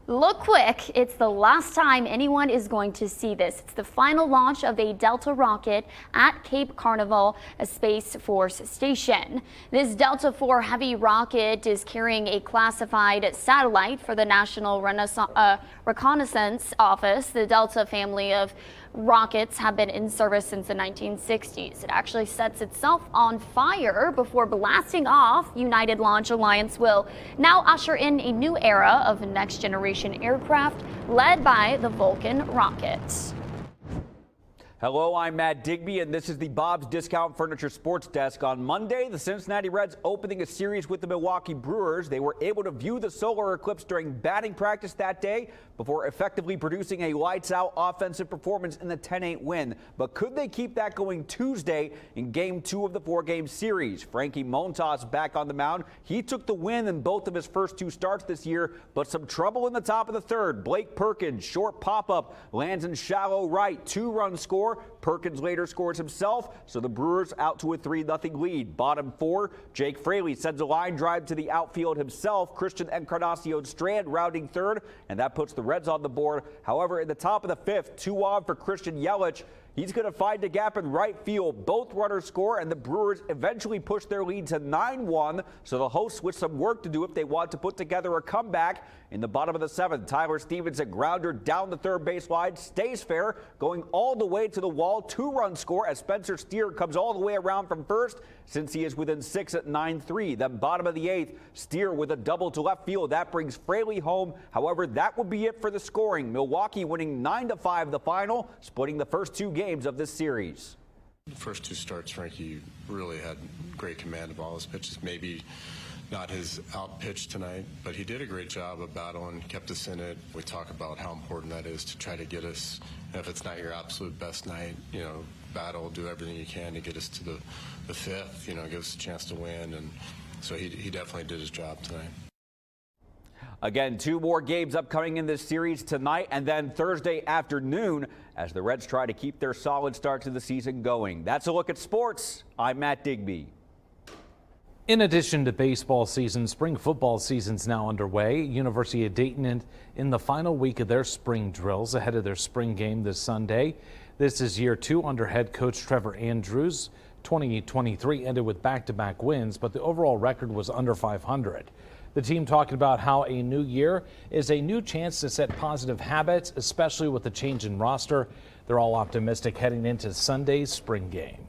Look quick, it's the last time anyone is going to see this. It's the final launch of a Delta rocket at Cape Canaveral, a Space Force station. This Delta IV Heavy rocket is carrying a classified satellite for the National Reconnaissance Office. The Delta family of rockets have been in service since the 1960s. It actually sets itself on fire before blasting off. United Launch Alliance will now usher in a new era of next generation aircraft led by the Vulcan rocket. Hello, I'm Matt Digby, and this is the Bob's Discount Furniture Sports Desk. On Monday, the Cincinnati Reds opening a series with the Milwaukee Brewers. They were able to view the solar eclipse during batting practice that day before effectively producing a lights-out offensive performance in the 10-8 win. But could they keep that going Tuesday in Game 2 of the 4-game series? Frankie Montas back on the mound. He took the win in both of his first 2 starts this year, but some trouble in the top of the third. Blake Perkins, short pop-up, lands in shallow right, 2-run score. Perkins later scores himself, so the Brewers out to a 3-0 lead. Bottom 4, Jake Fraley sends a line drive to the outfield himself. Christian Encarnacion Strand rounding third, and that puts the Reds on the board. However, in the top of the 5th, 2 on for Christian Yelich. He's going to find a gap in right field. Both runners score, and the Brewers eventually push their lead to 9-1, so the hosts with some work to do if they want to put together a comeback. In the bottom of the 7th, Tyler Stevenson grounder down the third base line, stays fair, going all the way to the wall. 2-run score as Spencer Steer comes all the way around from first, since he is within 6 at 9-3. Then bottom of the 8th, Steer with a double to left field. That brings Fraley home. However, that would be it for the scoring. Milwaukee winning 9-5 the final, splitting the first 2 games of this series. The first 2 starts, Frankie really had great command of all his pitches. Maybe not his out pitch tonight, but he did a great job of battling, kept us in it. We talk about how important that is to try to get us, if it's not your absolute best night, battle, do everything you can to get us to the 5th, give us a chance to win. And so he definitely did his job tonight. Again, 2 more games upcoming in this series tonight and then Thursday afternoon as the Reds try to keep their solid start to the season going. That's a look at sports. I'm Matt Digby. In addition to baseball season, spring football season's now underway. University of Dayton in the final week of their spring drills ahead of their spring game this Sunday. This is year 2 under head coach Trevor Andrews. 2023 ended with back-to-back wins, but the overall record was under 500. The team talking about how a new year is a new chance to set positive habits, especially with the change in roster. They're all optimistic heading into Sunday's spring game.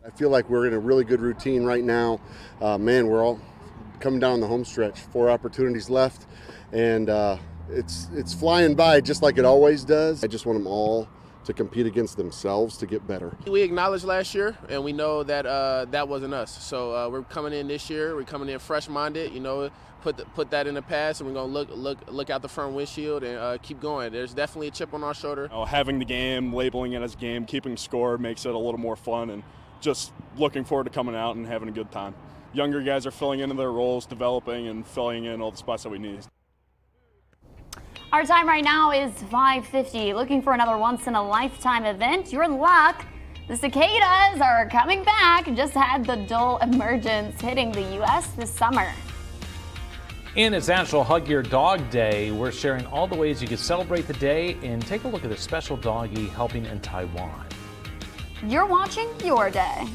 I feel like we're in a really good routine right now. We're all coming down the home stretch. 4 opportunities left, and it's flying by just like it always does. I just want them all to compete against themselves to get better. We acknowledged last year, and we know that that wasn't us. So we're coming in this year. We're coming in fresh-minded. Put that in the past, and we're gonna look out the front windshield and keep going. There's definitely a chip on our shoulder. Having the game, labeling it as a game, keeping score makes it a little more fun, and just looking forward to coming out and having a good time. Younger guys are filling into their roles, developing, and filling in all the spots that we need. Our time right now is 5:50. Looking for another once-in-a-lifetime event? You're in luck. The cicadas are coming back. Just had the dull emergence hitting the U.S. this summer. And it's National Hug Your Dog Day. We're sharing all the ways you can celebrate the day and take a look at the special doggy helping in Taiwan. You're watching Your Day.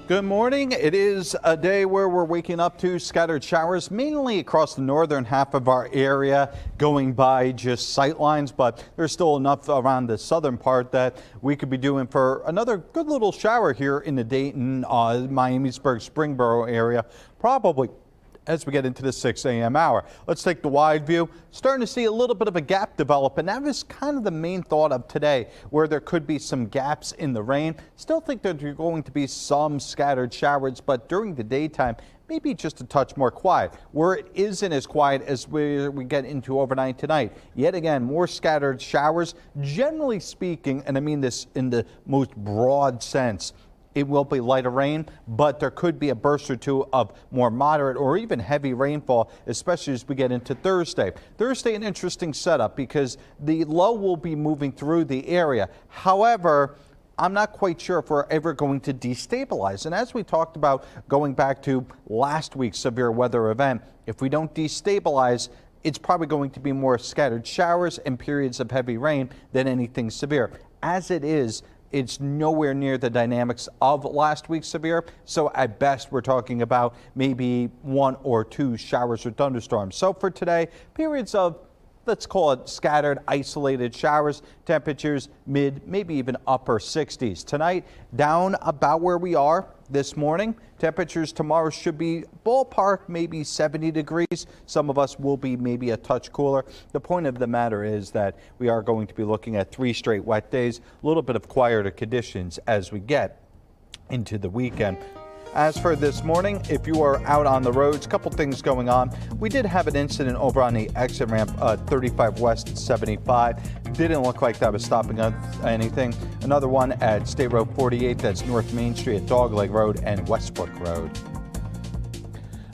Good morning. It is a day where we're waking up to scattered showers, mainly across the northern half of our area, going by just sight lines, but there's still enough around the southern part that we could be doing for another good little shower here in the Dayton, Miamisburg, Springboro area, probably as we get into the 6 a.m. hour. Let's take the wide view. Starting to see a little bit of a gap develop, and that was kind of the main thought of today, where there could be some gaps in the rain. Still think that there are going to be some scattered showers, but during the daytime, maybe just a touch more quiet. Where it isn't as quiet as we get into overnight tonight. Yet again, more scattered showers. Generally speaking, and I mean this in the most broad sense, it will be lighter rain, but there could be a burst or two of more moderate or even heavy rainfall, especially as we get into Thursday. Thursday, an interesting setup because the low will be moving through the area. However, I'm not quite sure if we're ever going to destabilize. And as we talked about going back to last week's severe weather event, if we don't destabilize, it's probably going to be more scattered showers and periods of heavy rain than anything severe. As it is, it's nowhere near the dynamics of last week's severe. So at best, we're talking about maybe 1 or 2 showers or thunderstorms. So for today, periods of, let's call it scattered, isolated showers, temperatures mid, maybe even upper 60s. Tonight, down about where we are this morning. Temperatures tomorrow should be ballpark, maybe 70 degrees. Some of us will be maybe a touch cooler. The point of the matter is that we are going to be looking at 3 straight wet days, a little bit of quieter conditions as we get into the weekend. As for this morning, if you are out on the roads, a couple things going on. We did have an incident over on the exit ramp 35 West at 75. Didn't look like that was stopping anything. Another one at State Road 48, that's North Main Street at Dogleg Road and Westbrook Road.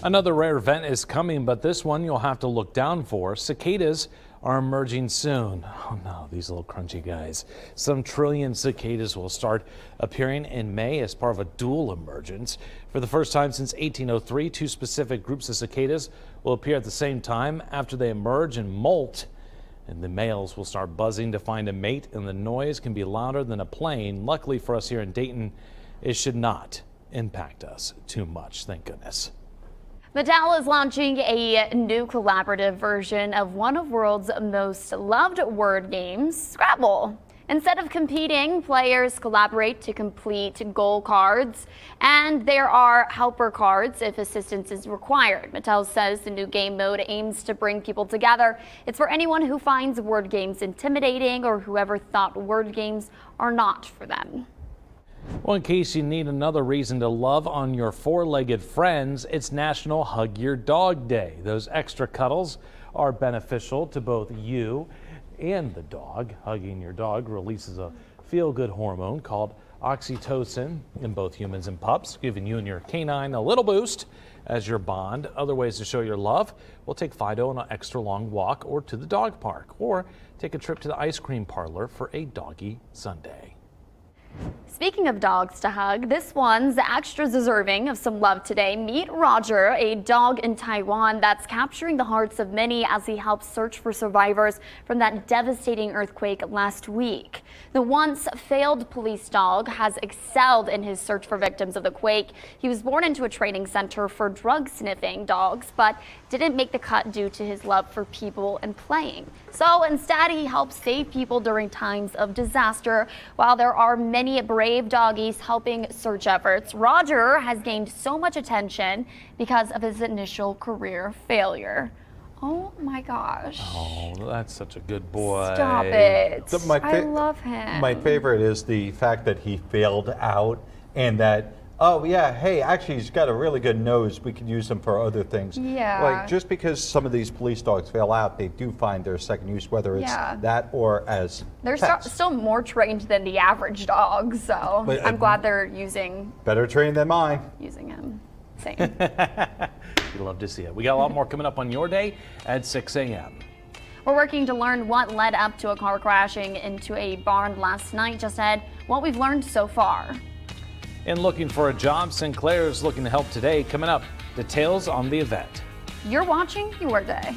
Another rare event is coming, but this one you'll have to look down for. Cicadas are emerging soon. Oh no, these little crunchy guys. Some trillion cicadas will start appearing in May as part of a dual emergence. For the first time since 1803, 2 specific groups of cicadas will appear at the same time after they emerge and molt. And the males will start buzzing to find a mate, and the noise can be louder than a plane. Luckily for us here in Dayton, it should not impact us too much, thank goodness. Mattel is launching a new collaborative version of one of the world's most loved word games, Scrabble. Instead of competing, players collaborate to complete goal cards, and there are helper cards if assistance is required. Mattel says the new game mode aims to bring people together. It's for anyone who finds word games intimidating or whoever thought word games are not for them. Well, in case you need another reason to love on your 4-legged friends, it's National Hug Your Dog Day. Those extra cuddles are beneficial to both you and the dog. Hugging your dog releases a feel-good hormone called oxytocin in both humans and pups, giving you and your canine a little boost as your bond. Other ways to show your love: we'll take Fido on an extra long walk or to the dog park, or take a trip to the ice cream parlor for a doggy sundae. Speaking of dogs to hug, this one's extra deserving of some love today. Meet Roger, a dog in Taiwan that's capturing the hearts of many as he helps search for survivors from that devastating earthquake last week. The once failed police dog has excelled in his search for victims of the quake. He was born into a training center for drug sniffing dogs, but didn't make the cut due to his love for people and playing. So instead, he helps save people during times of disaster. While there are many brave doggies helping search efforts, Roger has gained so much attention because of his initial career failure. Oh my gosh. Oh, that's such a good boy. Stop it. I love him. My favorite is the fact that he failed out and that, oh yeah, hey, actually he's got a really good nose. We could use him for other things. Yeah. Like just because some of these police dogs fail out, they do find their second use, whether it's that or as They're pets. still more trained than the average dog, so But, I'm glad they're using Better trained than mine. him. Same. You'd love to see it. We got a lot more coming up on your day at 6 a.m. We're working to learn what led up to a car crashing into a barn last night. Just ahead, what we've learned so far. And looking for a job, Sinclair's looking to help today. Coming up, details on the event. You're watching Your Day.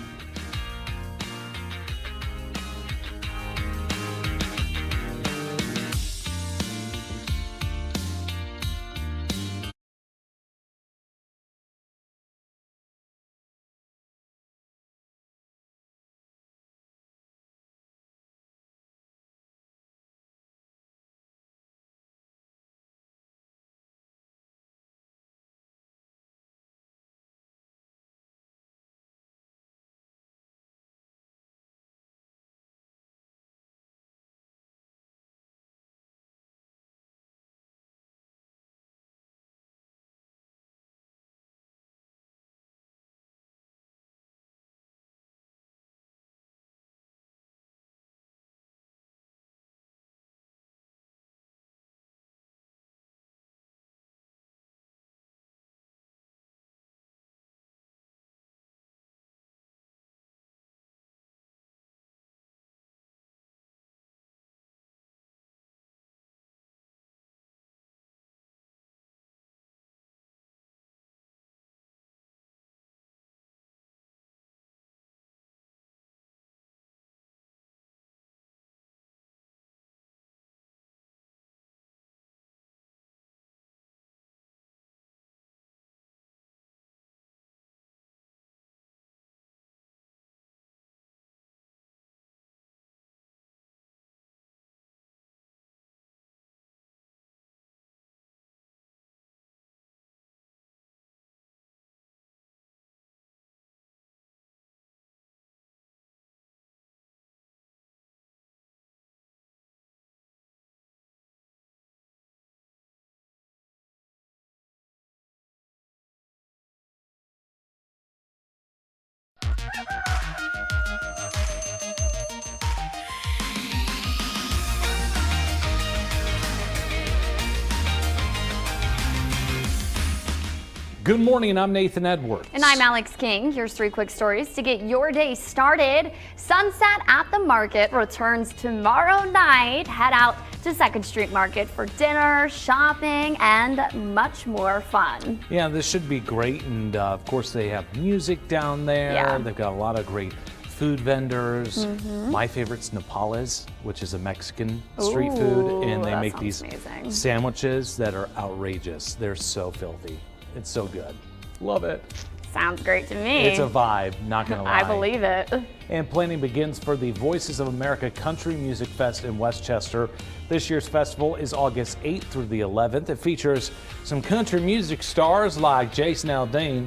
Good morning, I'm Nathan Edwards. And I'm Alex King. Here's 3 quick stories to get your day started. Sunset at the Market returns tomorrow night. Head out to 2nd Street Market for dinner, shopping, and much more fun. Yeah, this should be great. And of course, they have music down there. Yeah. They've got a lot of great food vendors. Mhm. My favorite's Nopales, which is a Mexican street food. And they that make sounds these amazing. sandwiches that are outrageous. They're so filthy. It's so good. Love it. Sounds great to me. It's a vibe, not gonna lie. I believe it. And planning begins for the Voices of America Country Music Fest in Westchester. This year's festival is August 8th through the 11th. It features some country music stars like Jason Aldean,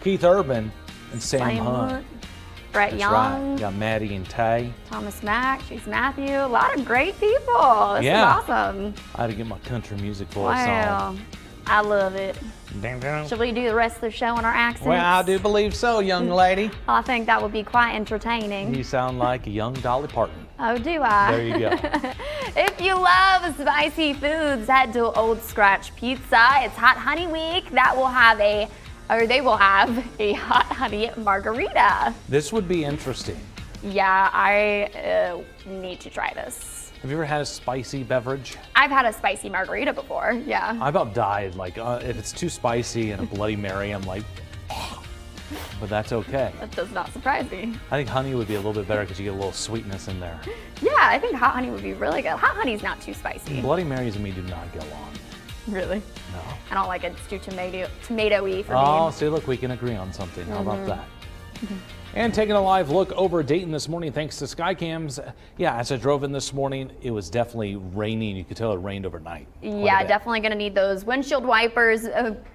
Keith Urban, and Sam Hunt. Brett That's Young, right. Got Maddie and Tay. Thomas Mack, Chase Matthew, a lot of great people. This Yeah. is awesome. I had to get my country music voice Wow. on. I love it. Ding, ding. Should we do the rest of the show in our accents? Well, I do believe so, young lady. I think that would be quite entertaining. You sound like a young Dolly Parton. Oh, do I? There you go. If you love spicy foods, head to Old Scratch Pizza. It's Hot Honey Week. They will have a hot honey margarita. This would be interesting. Yeah, I need to try this. Have you ever had a spicy beverage? I've had a spicy margarita before, yeah. I about died. Like, if it's too spicy and a Bloody Mary, I'm like, but that's okay. That does not surprise me. I think honey would be a little bit better because you get a little sweetness in there. Yeah, I think hot honey would be really good. Hot honey's not too spicy. Bloody Marys and me do not get along. Really? No. I don't like it. It's too tomatoey for Oh, me. see, look, we can agree on something. How about Mhm. that? And taking a live look over Dayton this morning thanks to Skycams. Yeah, as I drove in this morning, it was definitely raining. You could tell it rained overnight. Yeah, definitely going to need those windshield wipers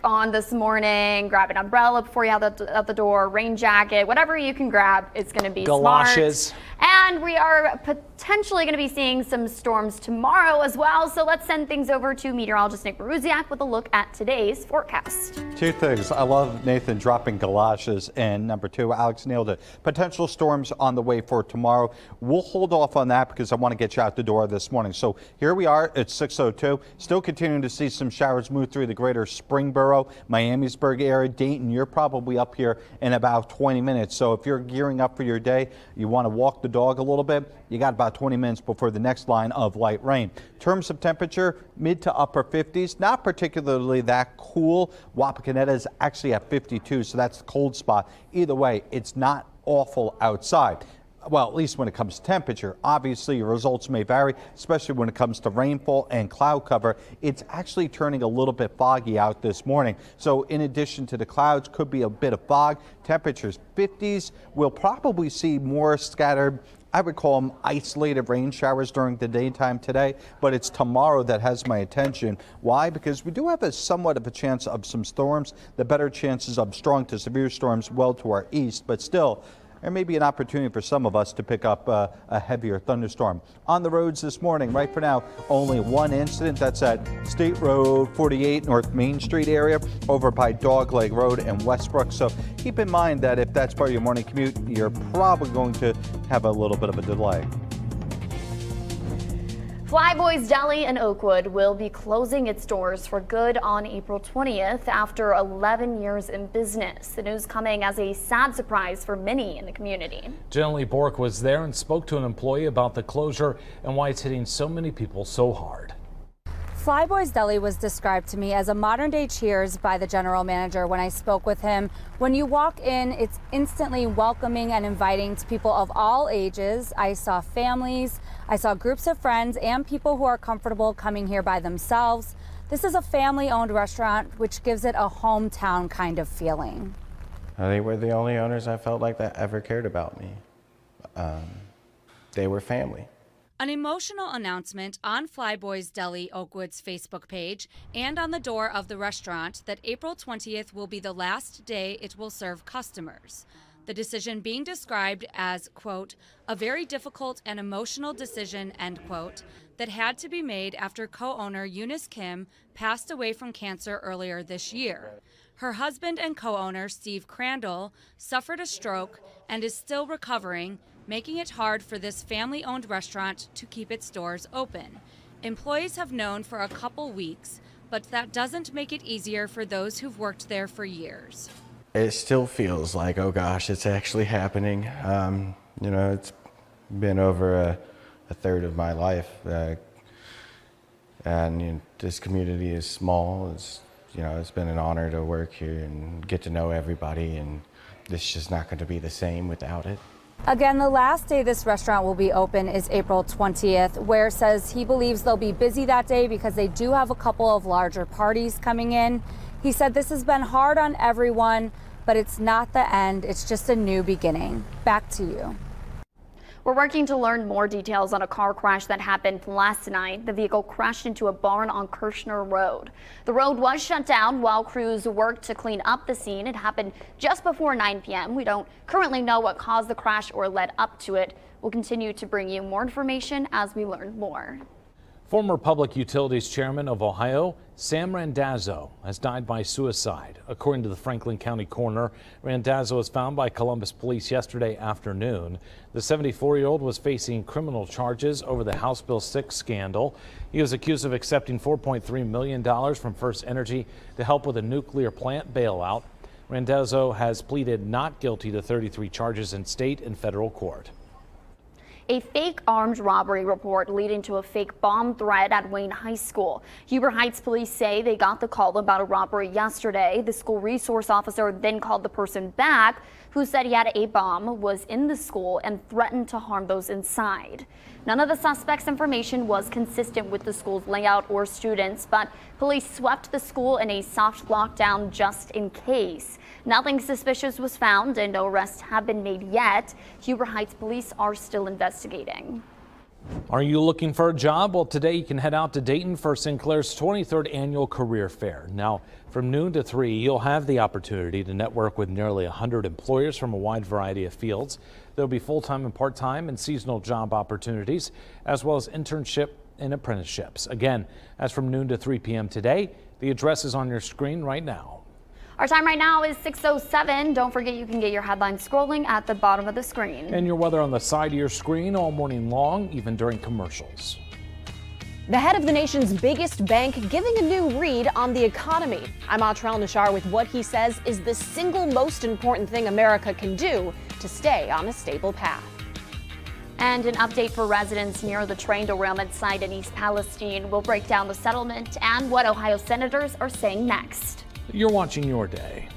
on this morning. Grab an umbrella before you head out the door, rain jacket, whatever you can grab. It's going to be Galoshes. smart. And we are potentially going to be seeing some storms tomorrow as well. So let's send things over to meteorologist Nick Baruziak with a look at today's forecast. 2 things. I love Nathan dropping galoshes. And number 2, Alex nailed it. Potential storms on the way for tomorrow. We'll hold off on that because I want to get you out the door this morning. So here we are at 6:02. Still continuing to see some showers move through the greater Springboro, Miamisburg area. Dayton, you're probably up here in about 20 minutes. So if you're gearing up for your day, you want to walk the dog a little bit, you got about 20 minutes before the next line of light rain. In terms of temperature, mid to upper 50s, not particularly that cool. Wapakoneta is actually at 52, so that's the cold spot. Either way, it's not awful outside. Well, at least when it comes to temperature. Obviously, your results may vary, especially when it comes to rainfall and cloud cover. It's actually turning a little bit foggy out this morning. So in addition to the clouds, could be a bit of fog. Temperatures 50s. We'll probably see more scattered, I would call them isolated rain showers during the daytime today, but it's tomorrow that has my attention. Why? Because we do have a somewhat of a chance of some storms, the better chances of strong to severe storms well to our east, but still, there may be an opportunity for some of us to pick up a heavier thunderstorm. On the roads this morning, right for now, only one incident. That's at State Road 48 North Main Street area over by Dogleg Road and Westbrook. So keep in mind that if that's part of your morning commute, you're probably going to have a little bit of a delay. Flyboys Deli in Oakwood will be closing its doors for good on April 20th after 11 years in business. The news coming as a sad surprise for many in the community. Jen Lee Bork was there and spoke to an employee about the closure and why it's hitting so many people so hard. Flyboys Deli was described to me as a modern-day Cheers by the general manager when I spoke with him. When you walk in, it's instantly welcoming and inviting to people of all ages. I saw families, I saw groups of friends, and people who are comfortable coming here by themselves. This is a family-owned restaurant, which gives it a hometown kind of feeling. They were the only owners I felt like that ever cared about me. They were family. An emotional announcement on Flyboys Deli Oakwood's Facebook page and on the door of the restaurant that April 20th will be the last day it will serve customers. The decision being described as, quote, a very difficult and emotional decision, end quote, that had to be made after co-owner Eunice Kim passed away from cancer earlier this year. Her husband and co-owner Steve Crandall suffered a stroke and is still recovering, making it hard for this family-owned restaurant to keep its doors open. Employees have known for a couple weeks, but that doesn't make it easier for those who've worked there for years. It still feels like, oh gosh, it's actually happening. You know, it's been over a third of my life. And you know, this community is small. It's been an honor to work here and get to know everybody, and it's just not going to be the same without it. Again, the last day this restaurant will be open is April 20th. Ware says he believes they'll be busy that day because they do have a couple of larger parties coming in. He said this has been hard on everyone, but it's not the end. It's just a new beginning. Back to you. We're working to learn more details on a car crash that happened last night. The vehicle crashed into a barn on Kirshner Road. The road was shut down while crews worked to clean up the scene. It happened just before 9 p.m. We don't currently know what caused the crash or led up to it. We'll continue to bring you more information as we learn more. Former Public Utilities Chairman of Ohio, Sam Randazzo, has died by suicide. According to the Franklin County coroner, Randazzo was found by Columbus police yesterday afternoon. The 74-year-old was facing criminal charges over the House Bill 6 scandal. He was accused of accepting $4.3 million from First Energy to help with a nuclear plant bailout. Randazzo has pleaded not guilty to 33 charges in state and federal court. A fake armed robbery report leading to a fake bomb threat at Wayne High School. Huber Heights police say they got the call about a robbery yesterday. The school resource officer then called the person back who said he had a bomb, was in the school, and threatened to harm those inside. None of the suspects' information was consistent with the school's layout or students, but police swept the school in a soft lockdown just in case. Nothing suspicious was found and no arrests have been made yet. Huber Heights police are still investigating. Are you looking for a job? Well, today you can head out to Dayton for Sinclair's 23rd annual career fair. Now, from noon to 3, you'll have the opportunity to network with nearly 100 employers from a wide variety of fields. There'll be full-time and part-time and seasonal job opportunities, as well as internship and apprenticeships. Again, that's from noon to 3 p.m. today. The address is on your screen right now. Our time right now is 6:07. Don't forget you can get your headlines scrolling at the bottom of the screen. And your weather on the side of your screen all morning long, even during commercials. The head of the nation's biggest bank giving a new read on the economy. I'm Atrell Nashar with what he says is the single most important thing America can do to stay on a stable path. And an update for residents near the train derailment site in East Palestine. We'll break down the settlement and what Ohio senators are saying next. You're watching Your Day.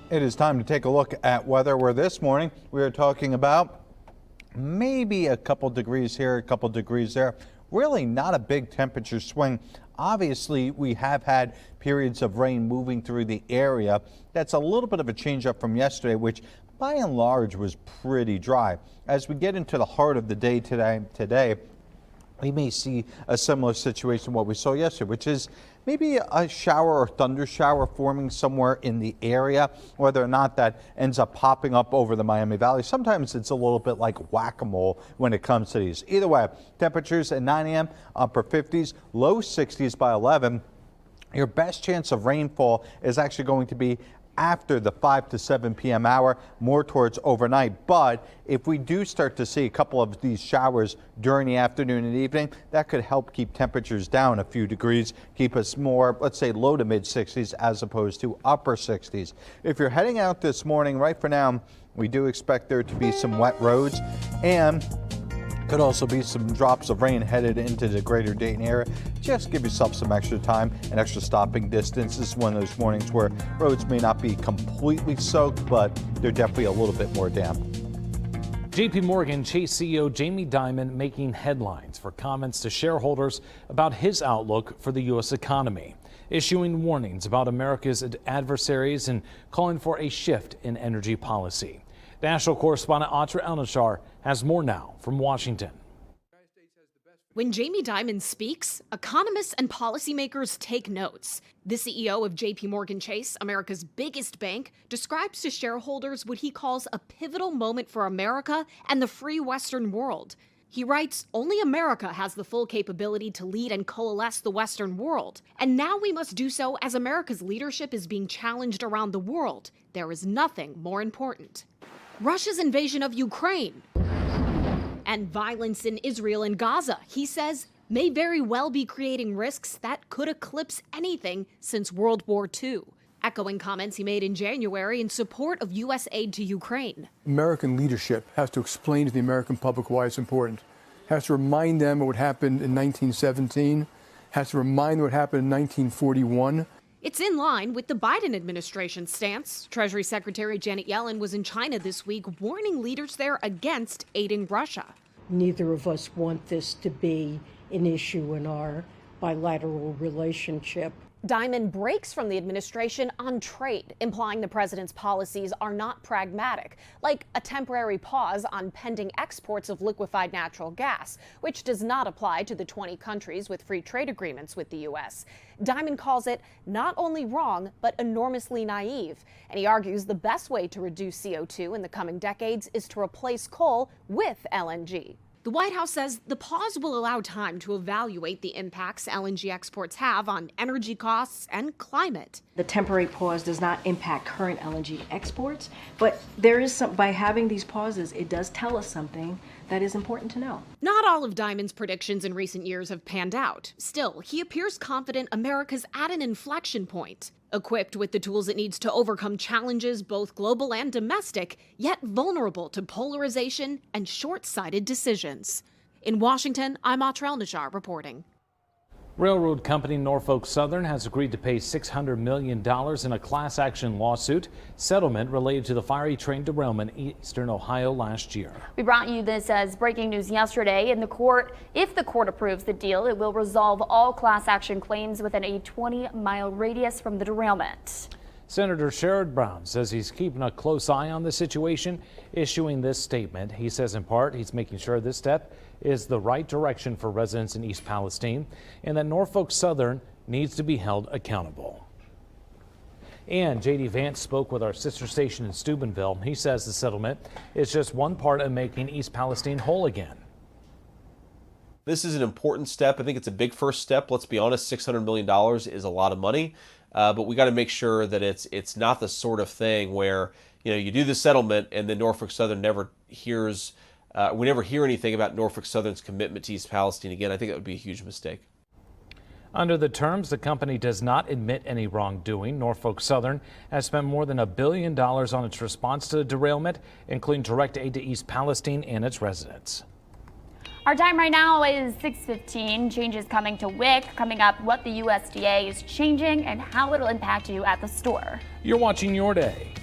It is time to take a look at weather, where this morning we are talking about maybe a couple degrees here, a couple degrees there. Really not a big temperature swing. Obviously, we have had periods of rain moving through the area. That's a little bit of a change up from yesterday, which by and large was pretty dry. As we get into the heart of the day today, we may see a similar situation to what we saw yesterday, which is maybe a shower or thunder shower forming somewhere in the area. Whether or not that ends up popping up over the Miami Valley, sometimes it's a little bit like whack-a-mole when it comes to these. Either way, temperatures at 9 a.m. upper 50s, low 60s by 11. Your best chance of rainfall is actually going to be after the 5 to 7 p.m. hour, more towards overnight. But if we do start to see a couple of these showers during the afternoon and evening, that could help keep temperatures down a few degrees, keep us more, let's say, low to mid 60s as opposed to upper 60s. If you're heading out this morning, right for now, we do expect there to be some wet roads, and could also be some drops of rain headed into the greater Dayton area. Just give yourself some extra time and extra stopping distance. This is one of those mornings where roads may not be completely soaked, but they're definitely a little bit more damp. JP Morgan Chase CEO Jamie Dimon making headlines for comments to shareholders about his outlook for the U.S. economy, issuing warnings about America's adversaries and calling for a shift in energy policy. National correspondent Atra El-Nashar has more now from Washington. When Jamie Dimon speaks, economists and policymakers take notes. The CEO of JP Morgan Chase, America's biggest bank, describes to shareholders what he calls a pivotal moment for America and the free Western world. He writes, "Only America has the full capability to lead and coalesce the Western world. And now we must do so as America's leadership is being challenged around the world. There is nothing more important." Russia's invasion of Ukraine and violence in Israel and Gaza, he says, may very well be creating risks that could eclipse anything since World War II, echoing comments he made in January in support of U.S. aid to Ukraine. American leadership has to explain to the American public why it's important, has to remind them of what happened in 1917, has to remind them what happened in 1941. It's in line with the Biden administration's stance. Treasury Secretary Janet Yellen was in China this week, warning leaders there against aiding Russia. Neither of us want this to be an issue in our bilateral relationship. Dimon breaks from the administration on trade, implying the president's policies are not pragmatic, like a temporary pause on pending exports of liquefied natural gas, which does not apply to the 20 countries with free trade agreements with the U.S. Dimon calls it not only wrong, but enormously naive. And he argues the best way to reduce CO2 in the coming decades is to replace coal with LNG. The White House says the pause will allow time to evaluate the impacts LNG exports have on energy costs and climate. The temporary pause does not impact current LNG exports, but there is some, by having these pauses, it does tell us something that is important to know. Not all of Dimon's predictions in recent years have panned out. Still, he appears confident America's at an inflection point, equipped with the tools it needs to overcome challenges both global and domestic, yet vulnerable to polarization and short-sighted decisions. In Washington, I'm Atra El-Nashar reporting. Railroad company Norfolk Southern has agreed to pay $600 million in a class action lawsuit settlement related to the fiery train derailment in eastern Ohio last year. We brought you this as breaking news yesterday. If the court approves the deal, it will resolve all class action claims within a 20-mile radius from the derailment. Senator Sherrod Brown says he's keeping a close eye on the situation, issuing this statement. He says in part he's making sure this step is the right direction for residents in East Palestine and that Norfolk Southern needs to be held accountable. And J.D. Vance spoke with our sister station in Steubenville. He says the settlement is just one part of making East Palestine whole again. This is an important step. I think it's a big first step. Let's be honest, $600 million is a lot of money. But we got to make sure that it's not the sort of thing where, you know, you do the settlement and then Norfolk Southern never hears, we never hear anything about Norfolk Southern's commitment to East Palestine again. I think that would be a huge mistake. Under the terms, the company does not admit any wrongdoing. Norfolk Southern has spent more than $1 billion on its response to the derailment, including direct aid to East Palestine and its residents. Our time right now is 6:15. Changes coming to WIC. Coming up, what the USDA is changing and how it'll impact you at the store. You're watching Your Day.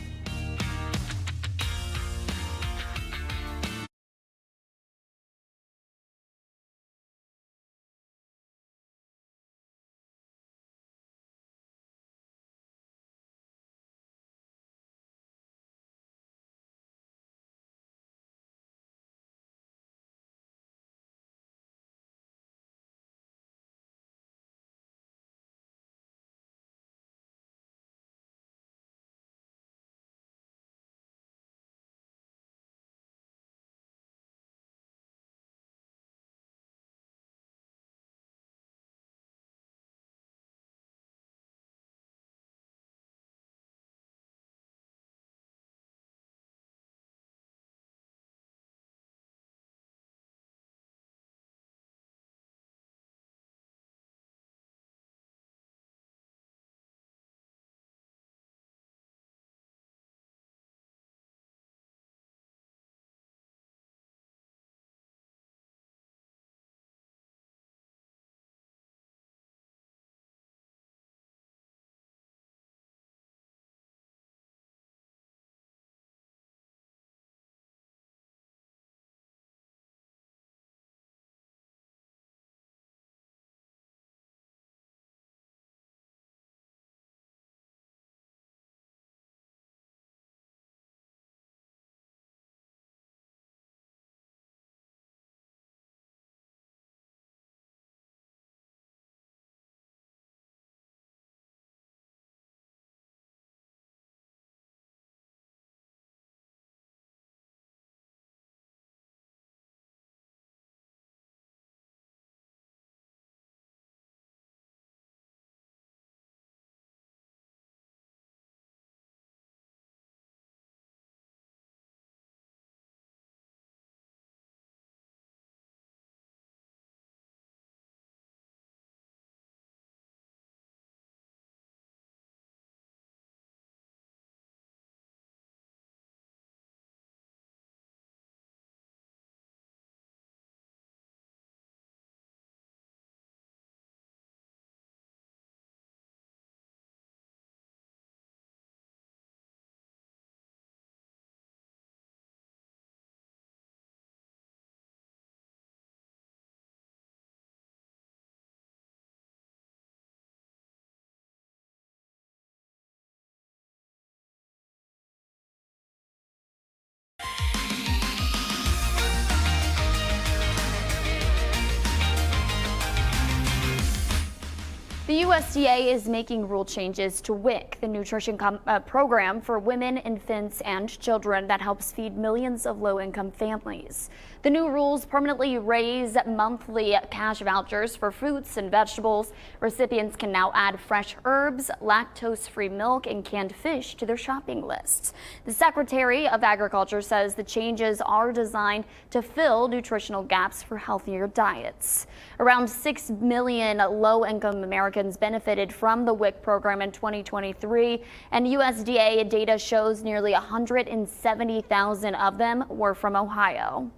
The USDA is making rule changes to WIC, the nutrition program for women, infants, and children that helps feed millions of low-income families. The new rules permanently raise monthly cash vouchers for fruits and vegetables. Recipients can now add fresh herbs, lactose-free milk, and canned fish to their shopping lists. The Secretary of Agriculture says the changes are designed to fill nutritional gaps for healthier diets. Around 6 million low-income Americans benefited from the WIC program in 2023, and USDA data shows nearly 170,000 of them were from Ohio.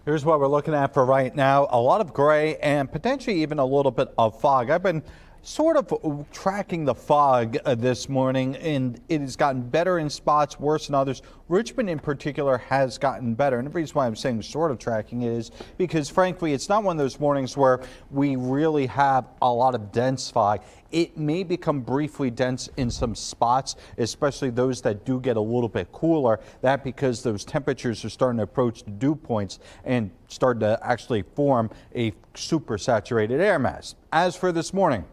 Here's what we're looking at for right now. A lot of gray and potentially even a little bit of fog. I've been sort of tracking the fog this morning, and it has gotten better in spots, worse in others. Richmond in particular has gotten better. And the reason why I'm saying sort of tracking it is because, frankly, it's not one of those mornings where we really have a lot of dense fog. It may become briefly dense in some spots, especially those that do get a little bit cooler. That because those temperatures are starting to approach the dew points and start to actually form a supersaturated air mass. As for this morning,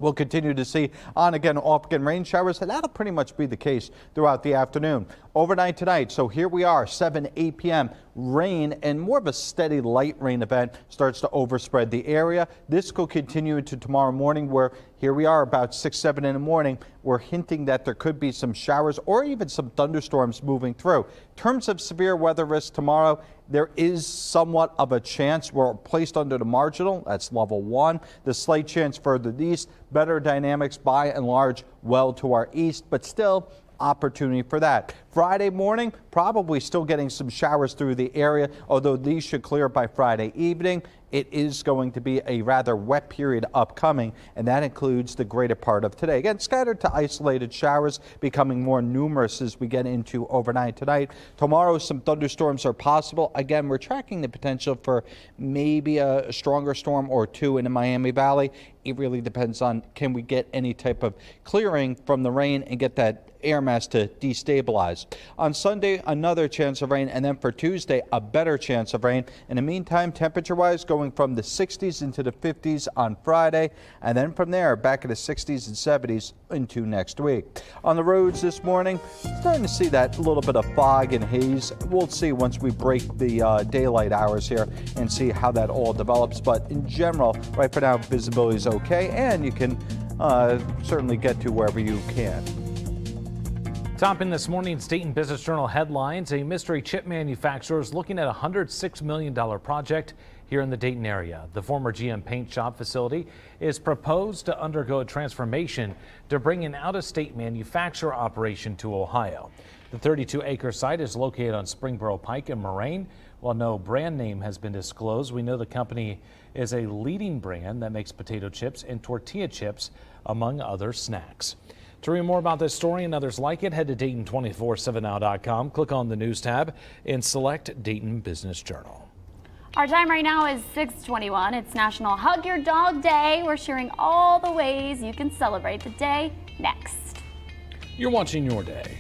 we'll continue to see on again, off again rain showers, and that'll pretty much be the case throughout the afternoon. Overnight tonight, so here we are, 7, 8 p.m. Rain and more of a steady light rain event starts to overspread the area. This will continue into tomorrow morning, where here we are about 6, 7 in the morning. We're hinting that there could be some showers or even some thunderstorms moving through. In terms of severe weather risk tomorrow, there is somewhat of a chance. We're placed under the marginal. That's level 1. The slight chance further east, better dynamics by and large well to our east, but still opportunity for that. Friday morning, probably still getting some showers through the area, although these should clear by Friday evening. It is going to be a rather wet period upcoming, and that includes the greater part of today. Again, scattered to isolated showers becoming more numerous as we get into overnight tonight. Tomorrow, some thunderstorms are possible. Again, we're tracking the potential for maybe a stronger storm or two in the Miami Valley. It really depends on, can we get any type of clearing from the rain and get that air mass to destabilize. On Sunday, another chance of rain, and then for Tuesday, a better chance of rain. In the meantime, temperature-wise, going from the 60s into the 50s on Friday, and then from there, back in the 60s and 70s into next week. On the roads this morning, starting to see that little bit of fog and haze. We'll see once we break the daylight hours here and see how that all develops. But in general, right for now, visibility is okay, and you can certainly get to wherever you can. Topping this morning's Dayton Business Journal headlines, a mystery chip manufacturer is looking at a $106 million project here in the Dayton area. The former GM paint shop facility is proposed to undergo a transformation to bring an out-of-state manufacturer operation to Ohio. The 32-acre site is located on Springboro Pike in Moraine. While no brand name has been disclosed, we know the company is a leading brand that makes potato chips and tortilla chips, among other snacks. To read more about this story and others like it, head to Dayton247now.com, click on the news tab, and select Dayton Business Journal. Our time right now is 6:21. It's National Hug Your Dog Day. We're sharing all the ways you can celebrate the day next. You're watching Your Day.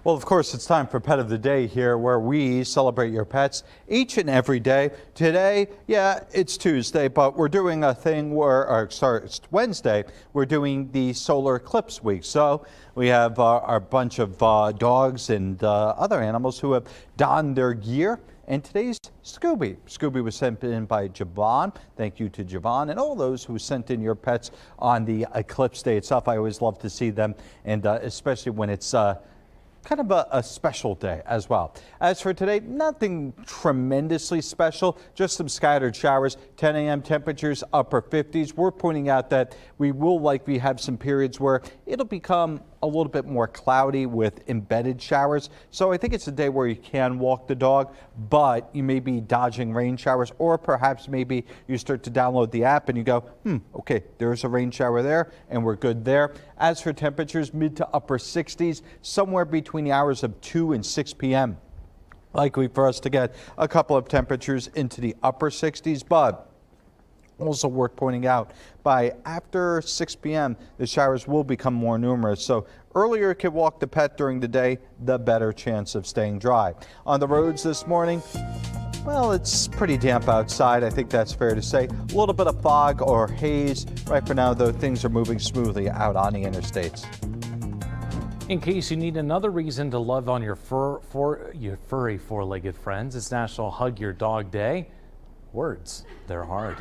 Well, of course, it's time for Pet of the Day here, where we celebrate your pets each and every day. Today, yeah, it's Tuesday, but we're doing a thing where, it's Wednesday, we're doing the solar eclipse week. So we have our bunch of dogs and other animals who have donned their gear. And today's Scooby. Scooby was sent in by Javon. Thank you to Javon and all those who sent in your pets on the eclipse day itself. I always love to see them, and especially when it's kind of a special day as well. As for today, nothing tremendously special, just some scattered showers. 10 a.m. temperatures upper 50s. We're pointing out that we will likely have some periods where it'll become a little bit more cloudy with embedded showers. So I think it's a day where you can walk the dog, but you may be dodging rain showers, or perhaps maybe you start to download the app and you go, okay, there's a rain shower there and we're good there. As for temperatures, mid to upper 60s, somewhere between the hours of 2 and 6 p.m. Likely for us to get a couple of temperatures into the upper 60s, but also worth pointing out, by after 6 p.m., the showers will become more numerous. So earlier you can walk the pet during the day, the better chance of staying dry. On the roads this morning, well, it's pretty damp outside. I think that's fair to say. A little bit of fog or haze. Right for now, though, things are moving smoothly out on the interstates. In case you need another reason to love on your furry four-legged friends, it's National Hug Your Dog Day. Words, they're hard.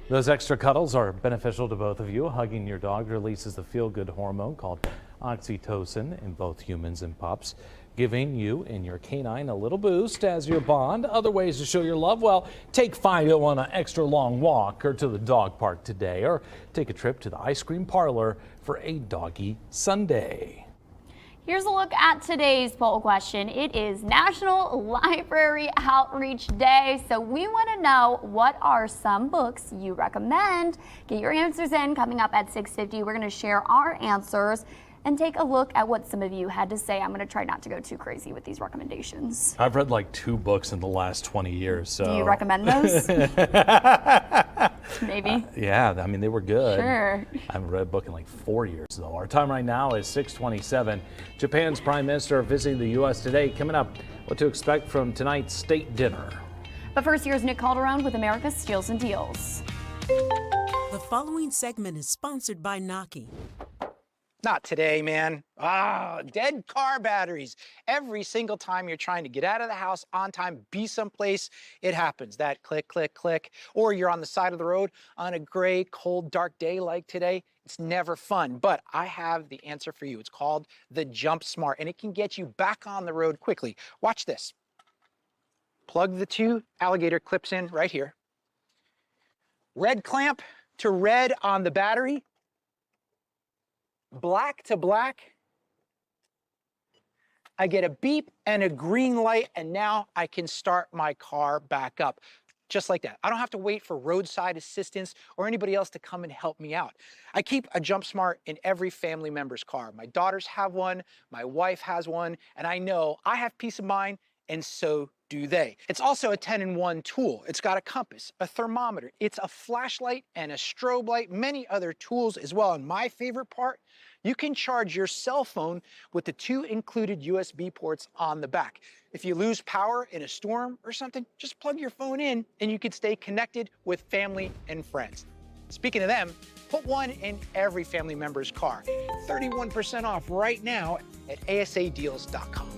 Those extra cuddles are beneficial to both of you. Hugging your dog releases the feel-good hormone called oxytocin in both humans and pups, giving you and your canine a little boost as you bond. Other ways to show your love, well, take Fido on an extra long walk or to the dog park today, or take a trip to the ice cream parlor for a doggy sundae. Here's a look at today's poll question. It is National Library Outreach Day, so we want to know, what are some books you recommend? Get your answers in. Coming up at 6:50, we're going to share our answers and take a look at what some of you had to say. I'm going to try not to go too crazy with these recommendations. I've read like 2 books in the last 20 years. So. Do you recommend those? Maybe. Yeah, I mean, they were good. Sure. I haven't read a book in like 4 years, though. Our time right now is 6:27. Japan's Prime Minister visiting the U.S. today. Coming up, what to expect from tonight's state dinner. But first, here's Nick Calderon with America's Steals and Deals. The following segment is sponsored by Naki. Not today, man. Dead car batteries. Every single time you're trying to get out of the house on time, be someplace, it happens. That click, click, click. Or you're on the side of the road on a gray, cold, dark day like today. It's never fun, but I have the answer for you. It's called the Jump Smart, and it can get you back on the road quickly. Watch this. Plug the 2 alligator clips in right here. Red clamp to red on the battery. Black to black, I get a beep and a green light, and now I can start my car back up. Just like that. I don't have to wait for roadside assistance or anybody else to come and help me out. I keep a Jump Smart in every family member's car. My daughters have one, my wife has one, and I know I have peace of mind, and so do they. It's also a 10-in-1 tool. It's got a compass, a thermometer, it's a flashlight and a strobe light, many other tools as well. And my favorite part, you can charge your cell phone with the 2 included USB ports on the back. If you lose power in a storm or something, just plug your phone in and you can stay connected with family and friends. Speaking of them, put one in every family member's car. 31% off right now at asadeals.com.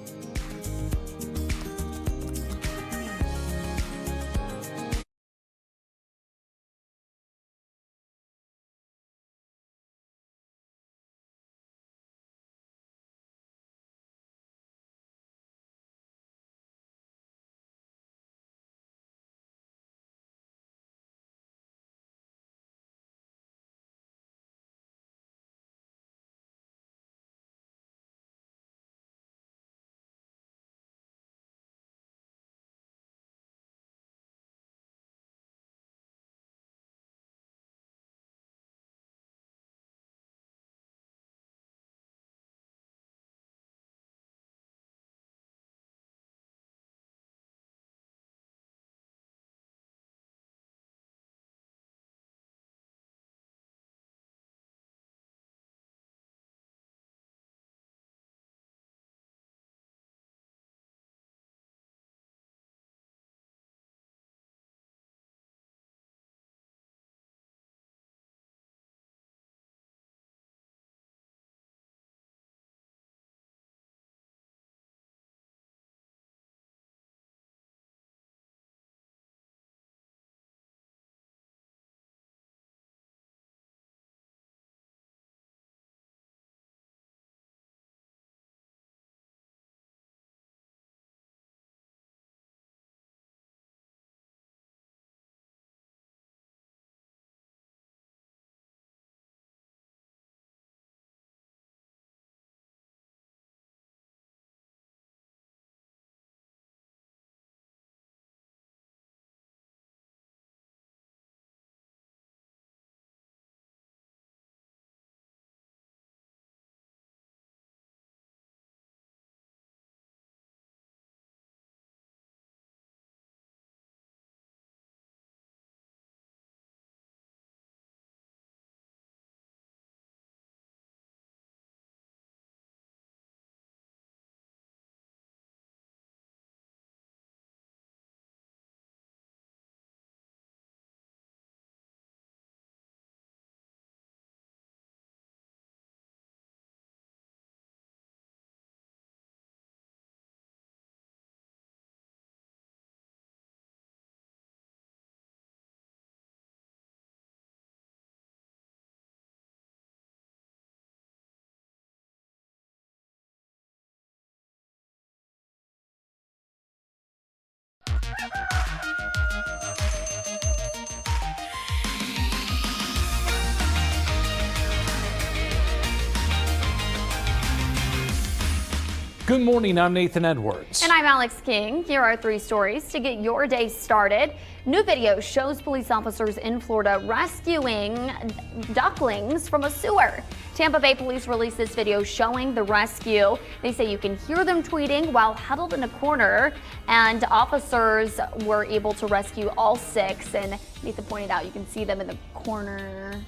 Good morning, I'm Nathan Edwards. And I'm Alex King. Here are 3 stories to get your day started. New video shows police officers in Florida rescuing ducklings from a sewer. Tampa Bay police released this video showing the rescue. They say you can hear them tweeting while huddled in a corner, and officers were able to rescue all 6. And Nathan pointed out you can see them in the corner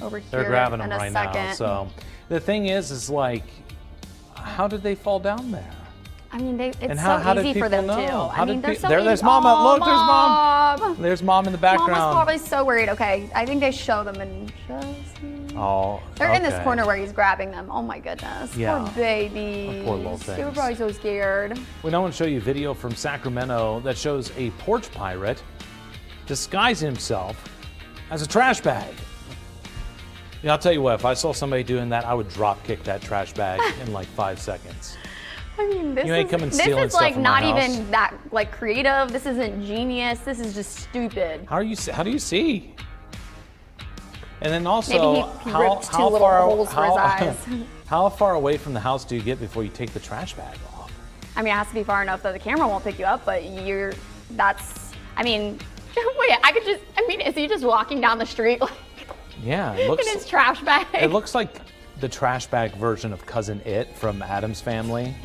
over here. They're grabbing them in a right second. now. So the thing is like, how did they fall down there? I mean, it's how so did easy for people them know? too. How I mean, did they're pe- so there- easy. there's Mom. Look, there's Mom. There's Mom in the background. Mom was probably so worried. Okay, I think they show them and just. Oh, They're in this okay. corner where he's grabbing them. Oh my goodness. Yeah. Poor babies. Poor little They were things. probably so scared. We now want to show you video from Sacramento that shows a porch pirate disguise himself as a trash bag. Yeah, I'll tell you what, if I saw somebody doing that, I would drop kick that trash bag in like 5 seconds. I mean, this You ain't coming is stealing stuff like from my not house. even that like creative. This isn't genius. This is just stupid. How do you see? And then also, Maybe he ripped 2 little holes for his eyes. How far away from the house do you get before you take the trash bag off? I mean, it has to be far enough that the camera won't pick you up, but I mean, wait, is he just walking down the street like Yeah, it looks. in his trash bag? It looks like the trash bag version of Cousin It from Addams Family.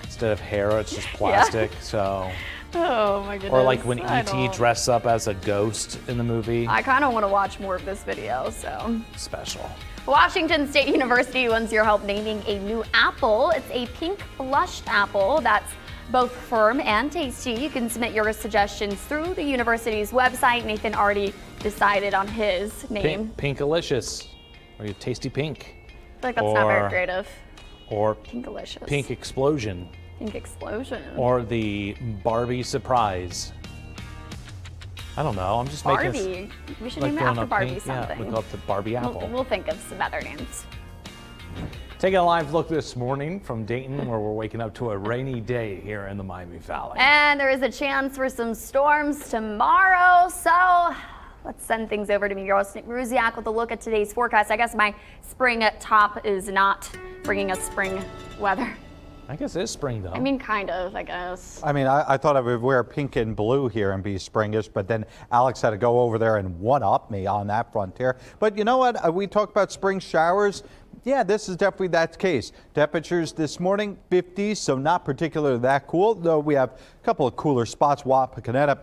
Instead of hair, it's just plastic. So. Oh my goodness. Or like when I E.T. don't- dressed up as a ghost in the movie. I kind of want to watch more of this video, so. Special. Washington State University wants your help naming a new apple. It's a pink flushed apple that's both firm and tasty. You can submit your suggestions through the university's website. Nathan already decided on his name. Pinkalicious. Or your tasty pink. I feel like that's not very creative. Or Pinkalicious. Pink Explosion. Pink explosion. Or the Barbie Surprise. I don't know. I'm just Barbie. making. We should like name it going after up Barbie pink. something. Yeah, we call it the Barbie apple. We'll think of some other names. Taking a live look this morning from Dayton, where we're waking up to a rainy day here in the Miami Valley. And there is a chance for some storms tomorrow, so let's send things over to meteorologist Nick Maruziak with a look at today's forecast. I guess my spring top is not bringing us spring weather. I guess it is spring, though. I mean, kind of, I guess. I mean, I thought I would wear pink and blue here and be springish, but then Alex had to go over there and one-up me on that frontier. But you know what? We talk about spring showers. Yeah, this is definitely that case. Temperatures this morning, 50s, so not particularly that cool, though we have a couple of cooler spots, Wapakoneta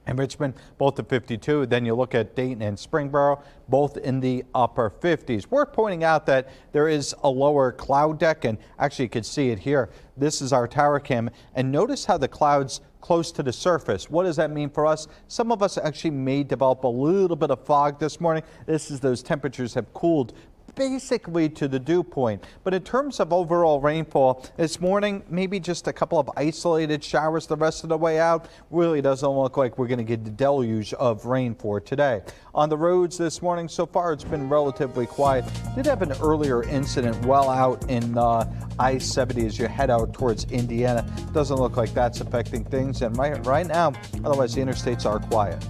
and Richmond, both at 52. Then you look at Dayton and Springboro, both in the upper 50s. Worth pointing out that there is a lower cloud deck, and actually you can see it here. This is our tower cam, and notice how the clouds close to the surface. What does that mean for us? Some of us actually may develop a little bit of fog this morning. This is those temperatures have cooled basically to the dew point. But in terms of overall rainfall, this morning, maybe just a couple of isolated showers the rest of the way out. Really doesn't look like we're going to get the deluge of rain for today. On the roads this morning, so far it's been relatively quiet. Did have an earlier incident well out in I-70 as you head out towards Indiana. Doesn't look like that's affecting things. And right now, otherwise the interstates are quiet.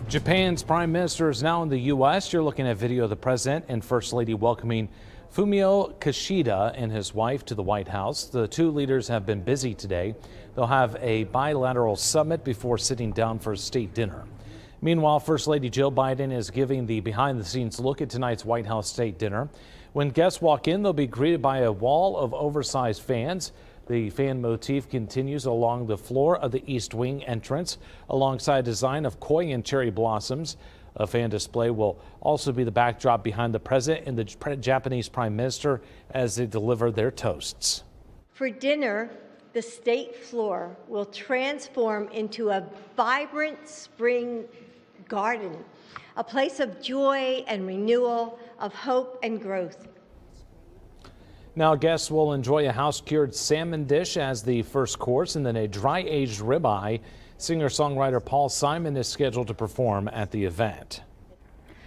Japan's Prime Minister is now in the U.S. You're looking at video of the President and First Lady welcoming Fumio Kishida and his wife to the White House. The two leaders have been busy today. They'll have a bilateral summit before sitting down for a state dinner. Meanwhile, First Lady Jill Biden is giving the behind-the-scenes look at tonight's White House state dinner. When guests walk in, they'll be greeted by a wall of oversized fans. The fan motif continues along the floor of the East Wing entrance, alongside a design of koi and cherry blossoms. A fan display will also be the backdrop behind the president and the Japanese prime minister as they deliver their toasts. For dinner, the state floor will transform into a vibrant spring garden, a place of joy and renewal, of hope and growth. Now guests will enjoy a house-cured salmon dish as the first course and then a dry-aged ribeye. Singer-songwriter Paul Simon is scheduled to perform at the event.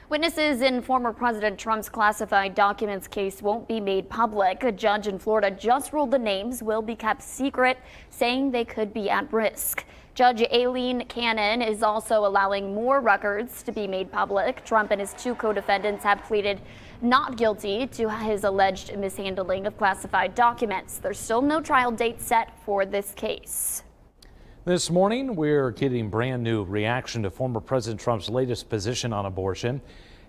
Witnesses in former President Trump's classified documents case won't be made public. A judge in Florida just ruled the names will be kept secret, saying they could be at risk. Judge Aileen Cannon is also allowing more records to be made public. Trump and his two co-defendants have pleaded not guilty to his alleged mishandling of classified documents. There's still no trial date set for this case. This morning, we're getting brand new reaction to former President Trump's latest position on abortion.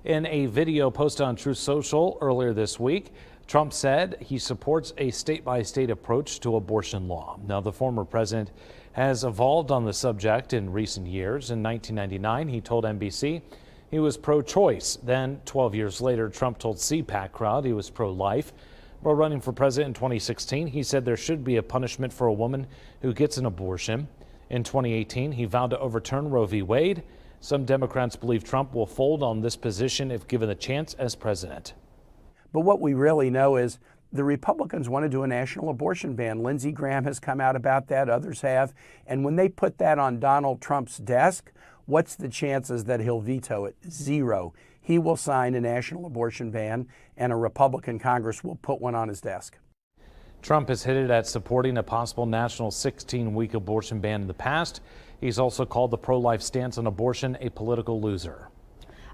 In a video posted on Truth Social earlier this week, Trump said he supports a state-by-state approach to abortion law. Now, the former president has evolved on the subject in recent years. In 1999, he told NBC he was pro-choice. Then, 12 years later, Trump told CPAC crowd he was pro-life. While running for president in 2016, he said there should be a punishment for a woman who gets an abortion. In 2018, he vowed to overturn Roe v. Wade. Some Democrats believe Trump will fold on this position if given the chance as president. But what we really know is the Republicans want to do a national abortion ban. Lindsey Graham has come out about that, others have. And when they put that on Donald Trump's desk, what's the chances that he'll veto it? Zero. He will sign a national abortion ban, and a Republican Congress will put one on his desk. Trump has hinted at supporting a possible national 16-week abortion ban in the past. He's also called the pro-life stance on abortion a political loser.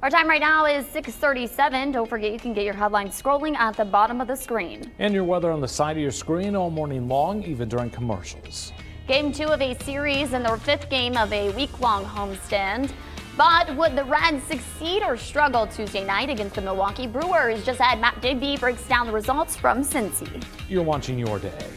Our time right now is 6:37. Don't forget you can get your headlines scrolling at the bottom of the screen. And your weather on the side of your screen all morning long, even during commercials. Game 2 of a series and their 5th game of a week-long homestand. But would the Reds succeed or struggle Tuesday night against the Milwaukee Brewers? Just ahead, Matt Digby breaks down the results from Cincy. You're watching Your Day.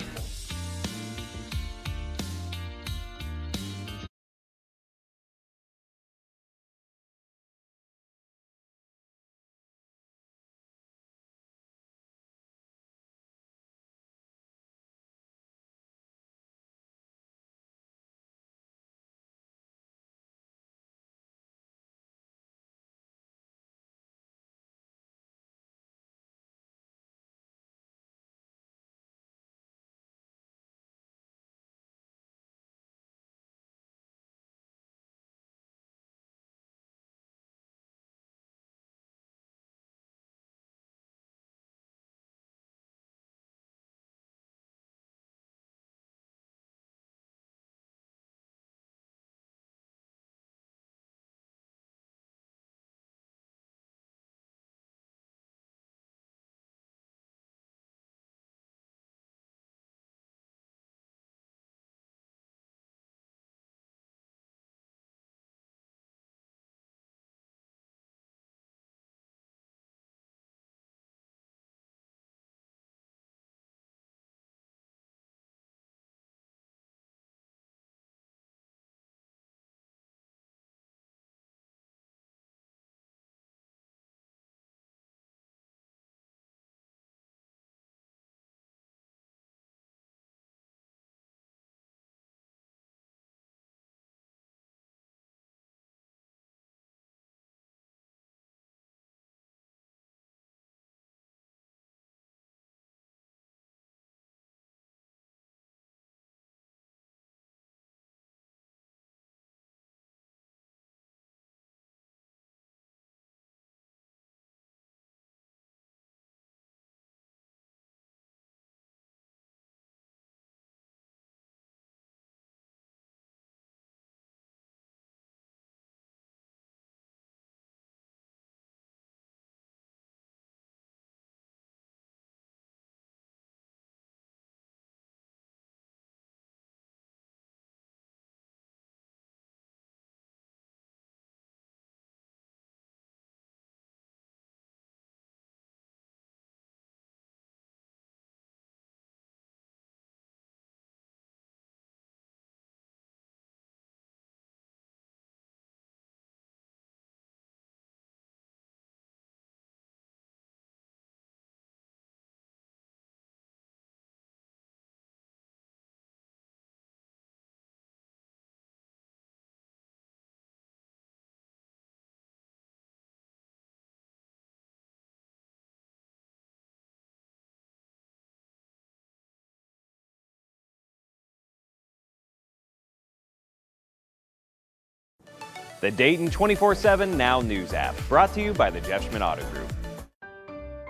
The Dayton 24/7 Now News app, brought to you by the Jeff Schmidt Auto Group.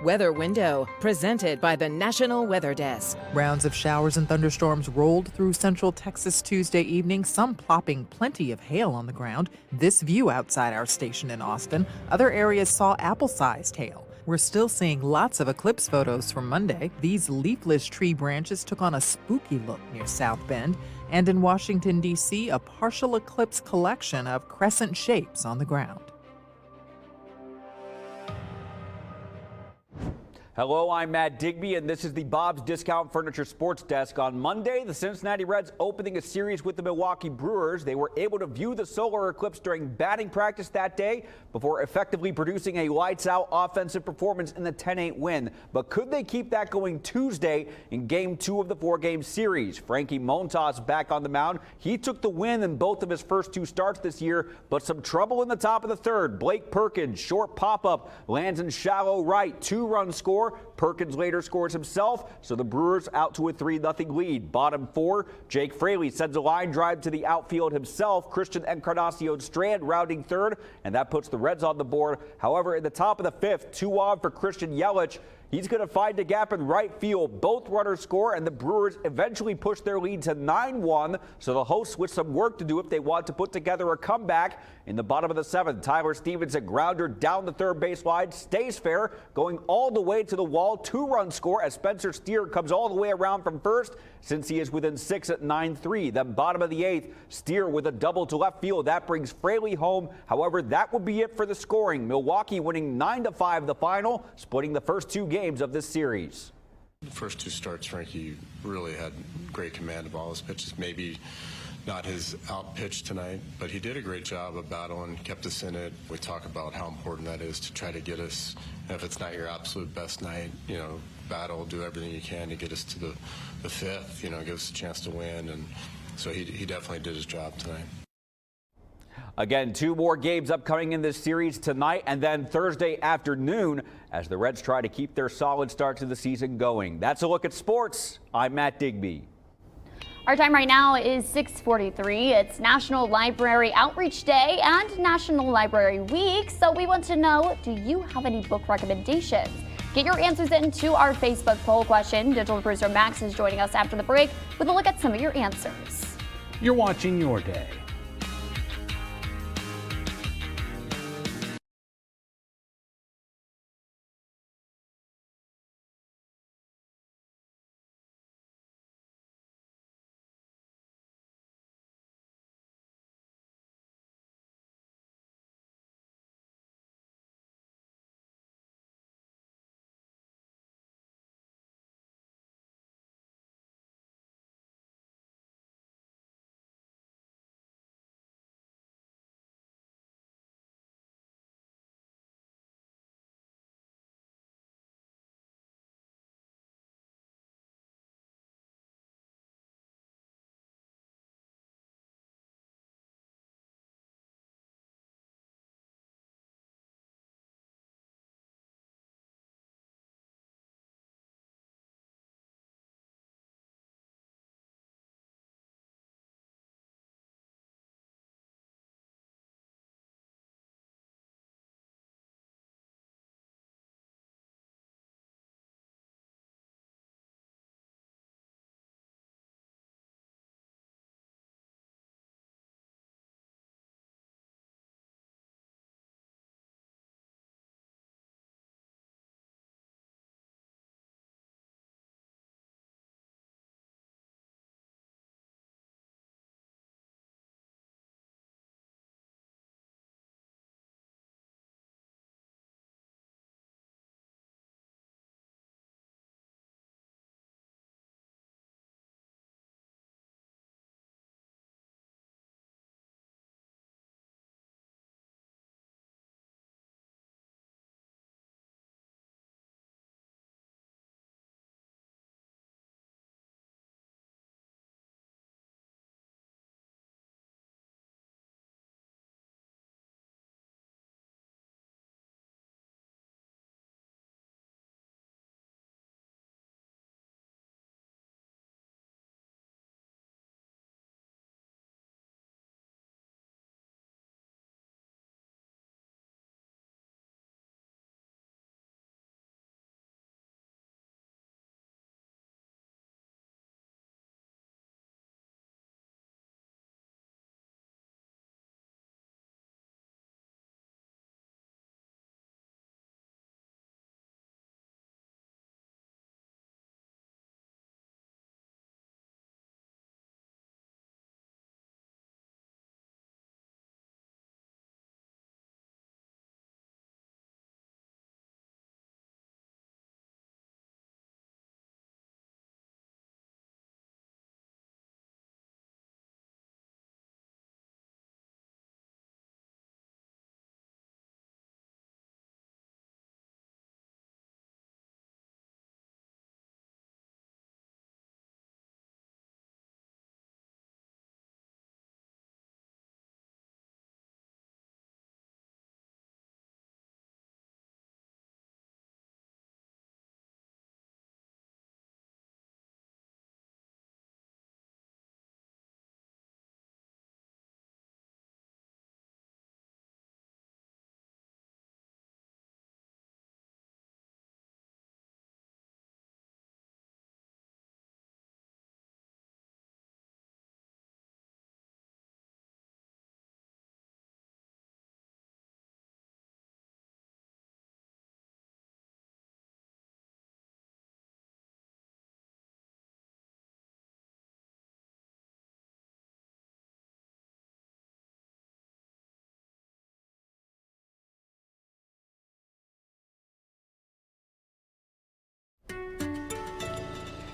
Weather Window, presented by the National Weather Desk. Rounds of showers and thunderstorms rolled through central Texas Tuesday evening, some plopping plenty of hail on the ground. This view outside our station in Austin. Other areas saw apple-sized hail. We're still seeing lots of eclipse photos from Monday. These leafless tree branches took on a spooky look near South Bend. And in Washington, D.C., a partial eclipse collection of crescent shapes on the ground. Hello, I'm Matt Digby, and this is the Bob's Discount Furniture Sports Desk. On Monday, the Cincinnati Reds opening a series with the Milwaukee Brewers. They were able to view the solar eclipse during batting practice that day before effectively producing a lights-out offensive performance in the 10-8 win. But could they keep that going Tuesday in Game 2 of the 4-game series? Frankie Montas back on the mound. He took the win in both of his first 2 starts this year, but some trouble in the top of the 3rd. Blake Perkins, short pop-up, lands in shallow right, 2-run score. Perkins later scores himself, so the Brewers out to a 3-0 lead. Bottom 4, Jake Fraley sends a line drive to the outfield himself. Christian Encarnacion Strand rounding 3rd, and that puts the Reds on the board. However, in the top of the 5th, 2 on for Christian Yelich. He's going to find a gap in right field. Both runners score, and the Brewers eventually push their lead to 9-1. So the hosts with some work to do if they want to put together a comeback. In the bottom of the 7th, Tyler Stevens, a grounder down the 3rd base line, stays fair, going all the way to the wall. 2-run score as Spencer Steer comes all the way around from first, since he is within 6 at 9-3. Then bottom of the 8th, Steer with a double to left field. That brings Fraley home. However, that would be it for the scoring. Milwaukee winning 9-5 the final, splitting the first 2 games of this series. The first 2 starts, Frankie really had great command of all his pitches. Maybe not his out pitch tonight, but he did a great job of battling, kept us in it. We talk about how important that is to try to get us, if it's not your absolute best night, battle, do everything you can to get us to the 5th, give us a chance to win. And so he definitely did his job tonight. Again, 2 more games upcoming in this series tonight and then Thursday afternoon as the Reds try to keep their solid start to the season going. That's a look at sports. I'm Matt Digby. Our time right now is 6:43. It's National Library Outreach Day and National Library Week. So we want to know, do you have any book recommendations? Get your answers into our Facebook poll question. Digital producer Max is joining us after the break with a look at some of your answers. You're watching Your Day.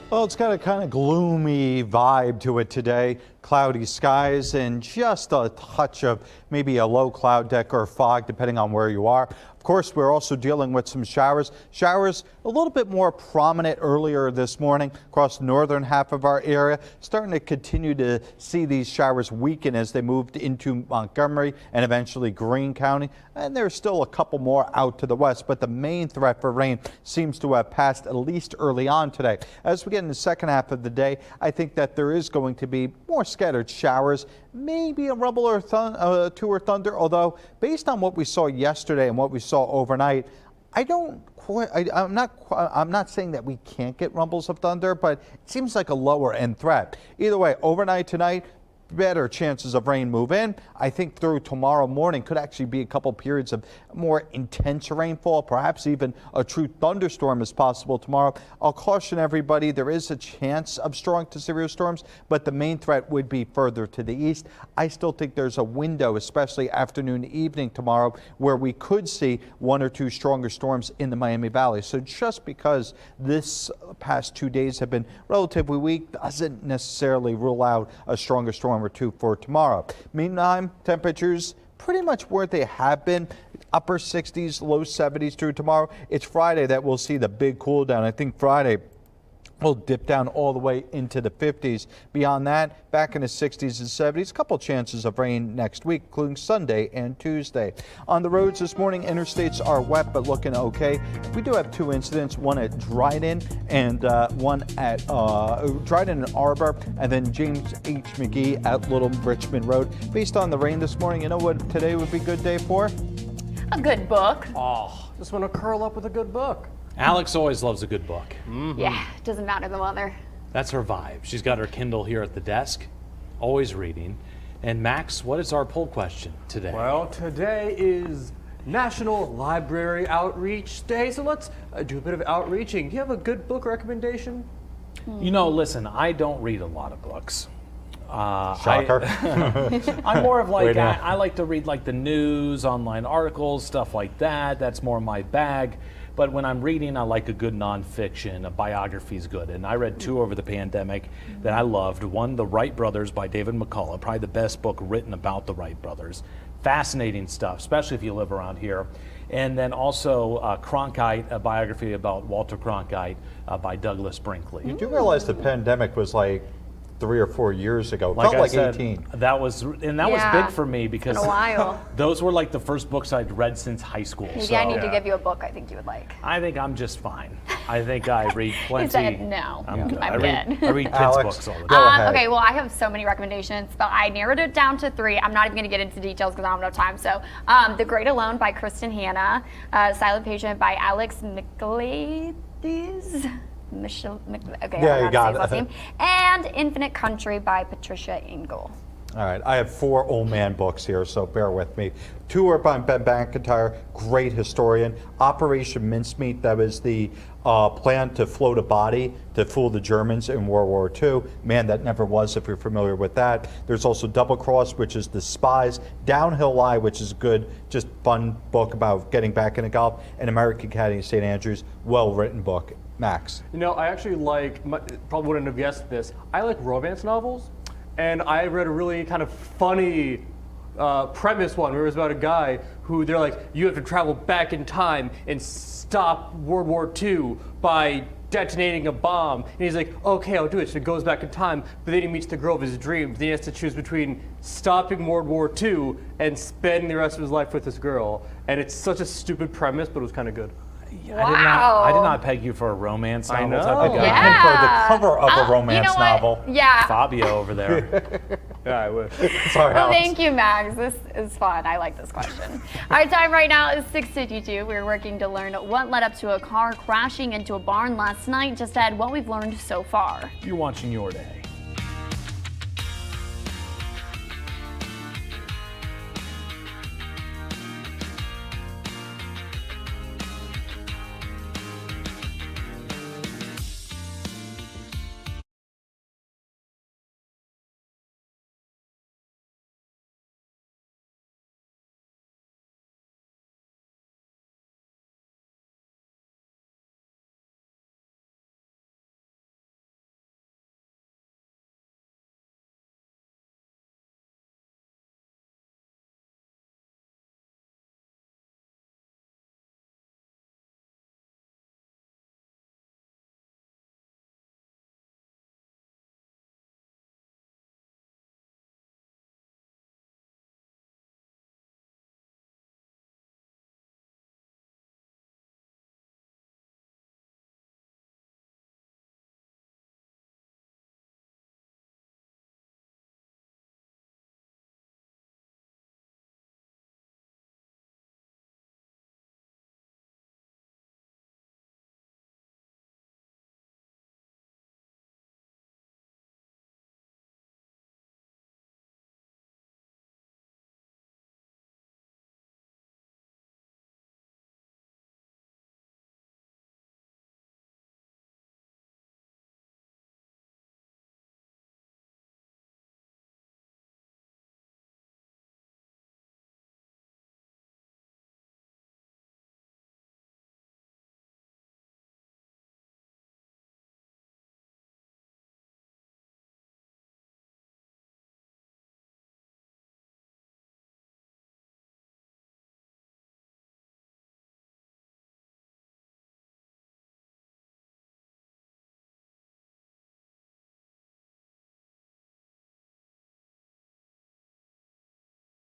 Well, it's got a kind of gloomy vibe to it today. Cloudy skies and just a touch of maybe a low cloud deck or fog, depending on where you are. Of course, we're also dealing with some showers. Showers a little bit more prominent earlier this morning across the northern half of our area. Starting to continue to see these showers weaken as they moved into Montgomery and eventually Greene County. And there's still a couple more out to the west, but the main threat for rain seems to have passed at least early on today. As we get in the second half of the day, I think that there is going to be more scattered showers, maybe a rumble or two or thunder, although based on what we saw yesterday and what we saw overnight, I'm not saying that we can't get rumbles of thunder, but it seems like a lower end threat. Either way, overnight tonight, better chances of rain move in. I think through tomorrow morning could actually be a couple periods of more intense rainfall, perhaps even a true thunderstorm is possible tomorrow. I'll caution everybody, there is a chance of strong to severe storms, but the main threat would be further to the east. I still think there's a window, especially afternoon, evening tomorrow, where we could see one or two stronger storms in the Miami Valley. So just because this past 2 days have been relatively weak doesn't necessarily rule out a stronger storm or two for tomorrow. Meantime, temperatures pretty much where they have been, upper 60s, low 70s through tomorrow. It's Friday that we'll see the big cool down. I think Friday will dip down all the way into the 50s. Beyond that, back in the 60s and 70s. A couple chances of rain next week, including Sunday and Tuesday. On the roads this morning, interstates are wet but looking okay. We do have two incidents, one at Dryden and one at Dryden and Arbor, and then James H. McGee at Little Richmond Road. Based on the rain this morning, you know what today would be a good day for? A good book. Oh, just want to curl up with a good book. Alex always loves a good book. Yeah, doesn't matter the weather. That's her vibe. She's got her Kindle here at the desk, always reading. And Max, what is our poll question today? Well, today is National Library Outreach Day, so let's do a bit of outreaching. Do you have a good book recommendation? You know, listen, I don't read a lot of books. Shocker. I'm more of like, I like to read like the news, online articles, stuff like that. That's more my bag. But when I'm reading, I like a good nonfiction. A biography is good. And I read two over the pandemic that I loved. One, The Wright Brothers by David McCullough, probably the best book written about the Wright brothers. Fascinating stuff, especially if you live around here. And then also Cronkite, a biography about Walter Cronkite by Douglas Brinkley. You do realize the pandemic was like 3 or 4 years ago. Like Felt like said, 18. That was big for me because a while. Those were like the first books I'd read since high school. Maybe I need to give you a book I think you would like. I think I'm just fine. I think I read plenty. He said no. I'm good. I'm dead. I read kids' books all the time. Okay, well, I have so many recommendations, but I narrowed it down to 3. I'm not even going to get into details because I don't have time. So, The Great Alone by Kristen Hanna, Silent Patient by Alex Michaelides. Okay, yeah, you got it. Last name. And Infinite Country by Patricia Engel. All right, I have 4 old man books here, so bear with me. 2 are by Ben McIntyre, great historian. Operation Mincemeat, that was the plan to float a body to fool the Germans in World War II. Man, that never was, if you're familiar with that. There's also Double Cross, which is The Spies. Downhill Lie, which is good, just fun book about getting back into golf. And American Academy of St. Andrews, well-written book. Max. You know, I actually probably wouldn't have guessed this, I like romance novels. And I read a really kind of funny premise one where it was about a guy who they're like, you have to travel back in time and stop World War II by detonating a bomb. And he's like, okay, I'll do it. So he goes back in time, but then he meets the girl of his dreams. Then he has to choose between stopping World War II and spending the rest of his life with this girl. And it's such a stupid premise, but it was kind of good. Wow. I did not peg you for a romance novel. I know. Type of guy. Yeah. For the cover of a romance novel. Yeah. Fabio over there. Yeah, I wish. Sorry, Well, Alex. thank you, Max. This is fun. I like this question. Our time right now is 6:52. We're working to learn what led up to a car crashing into a barn last night. Just add what we've learned so far. You're watching Your Day.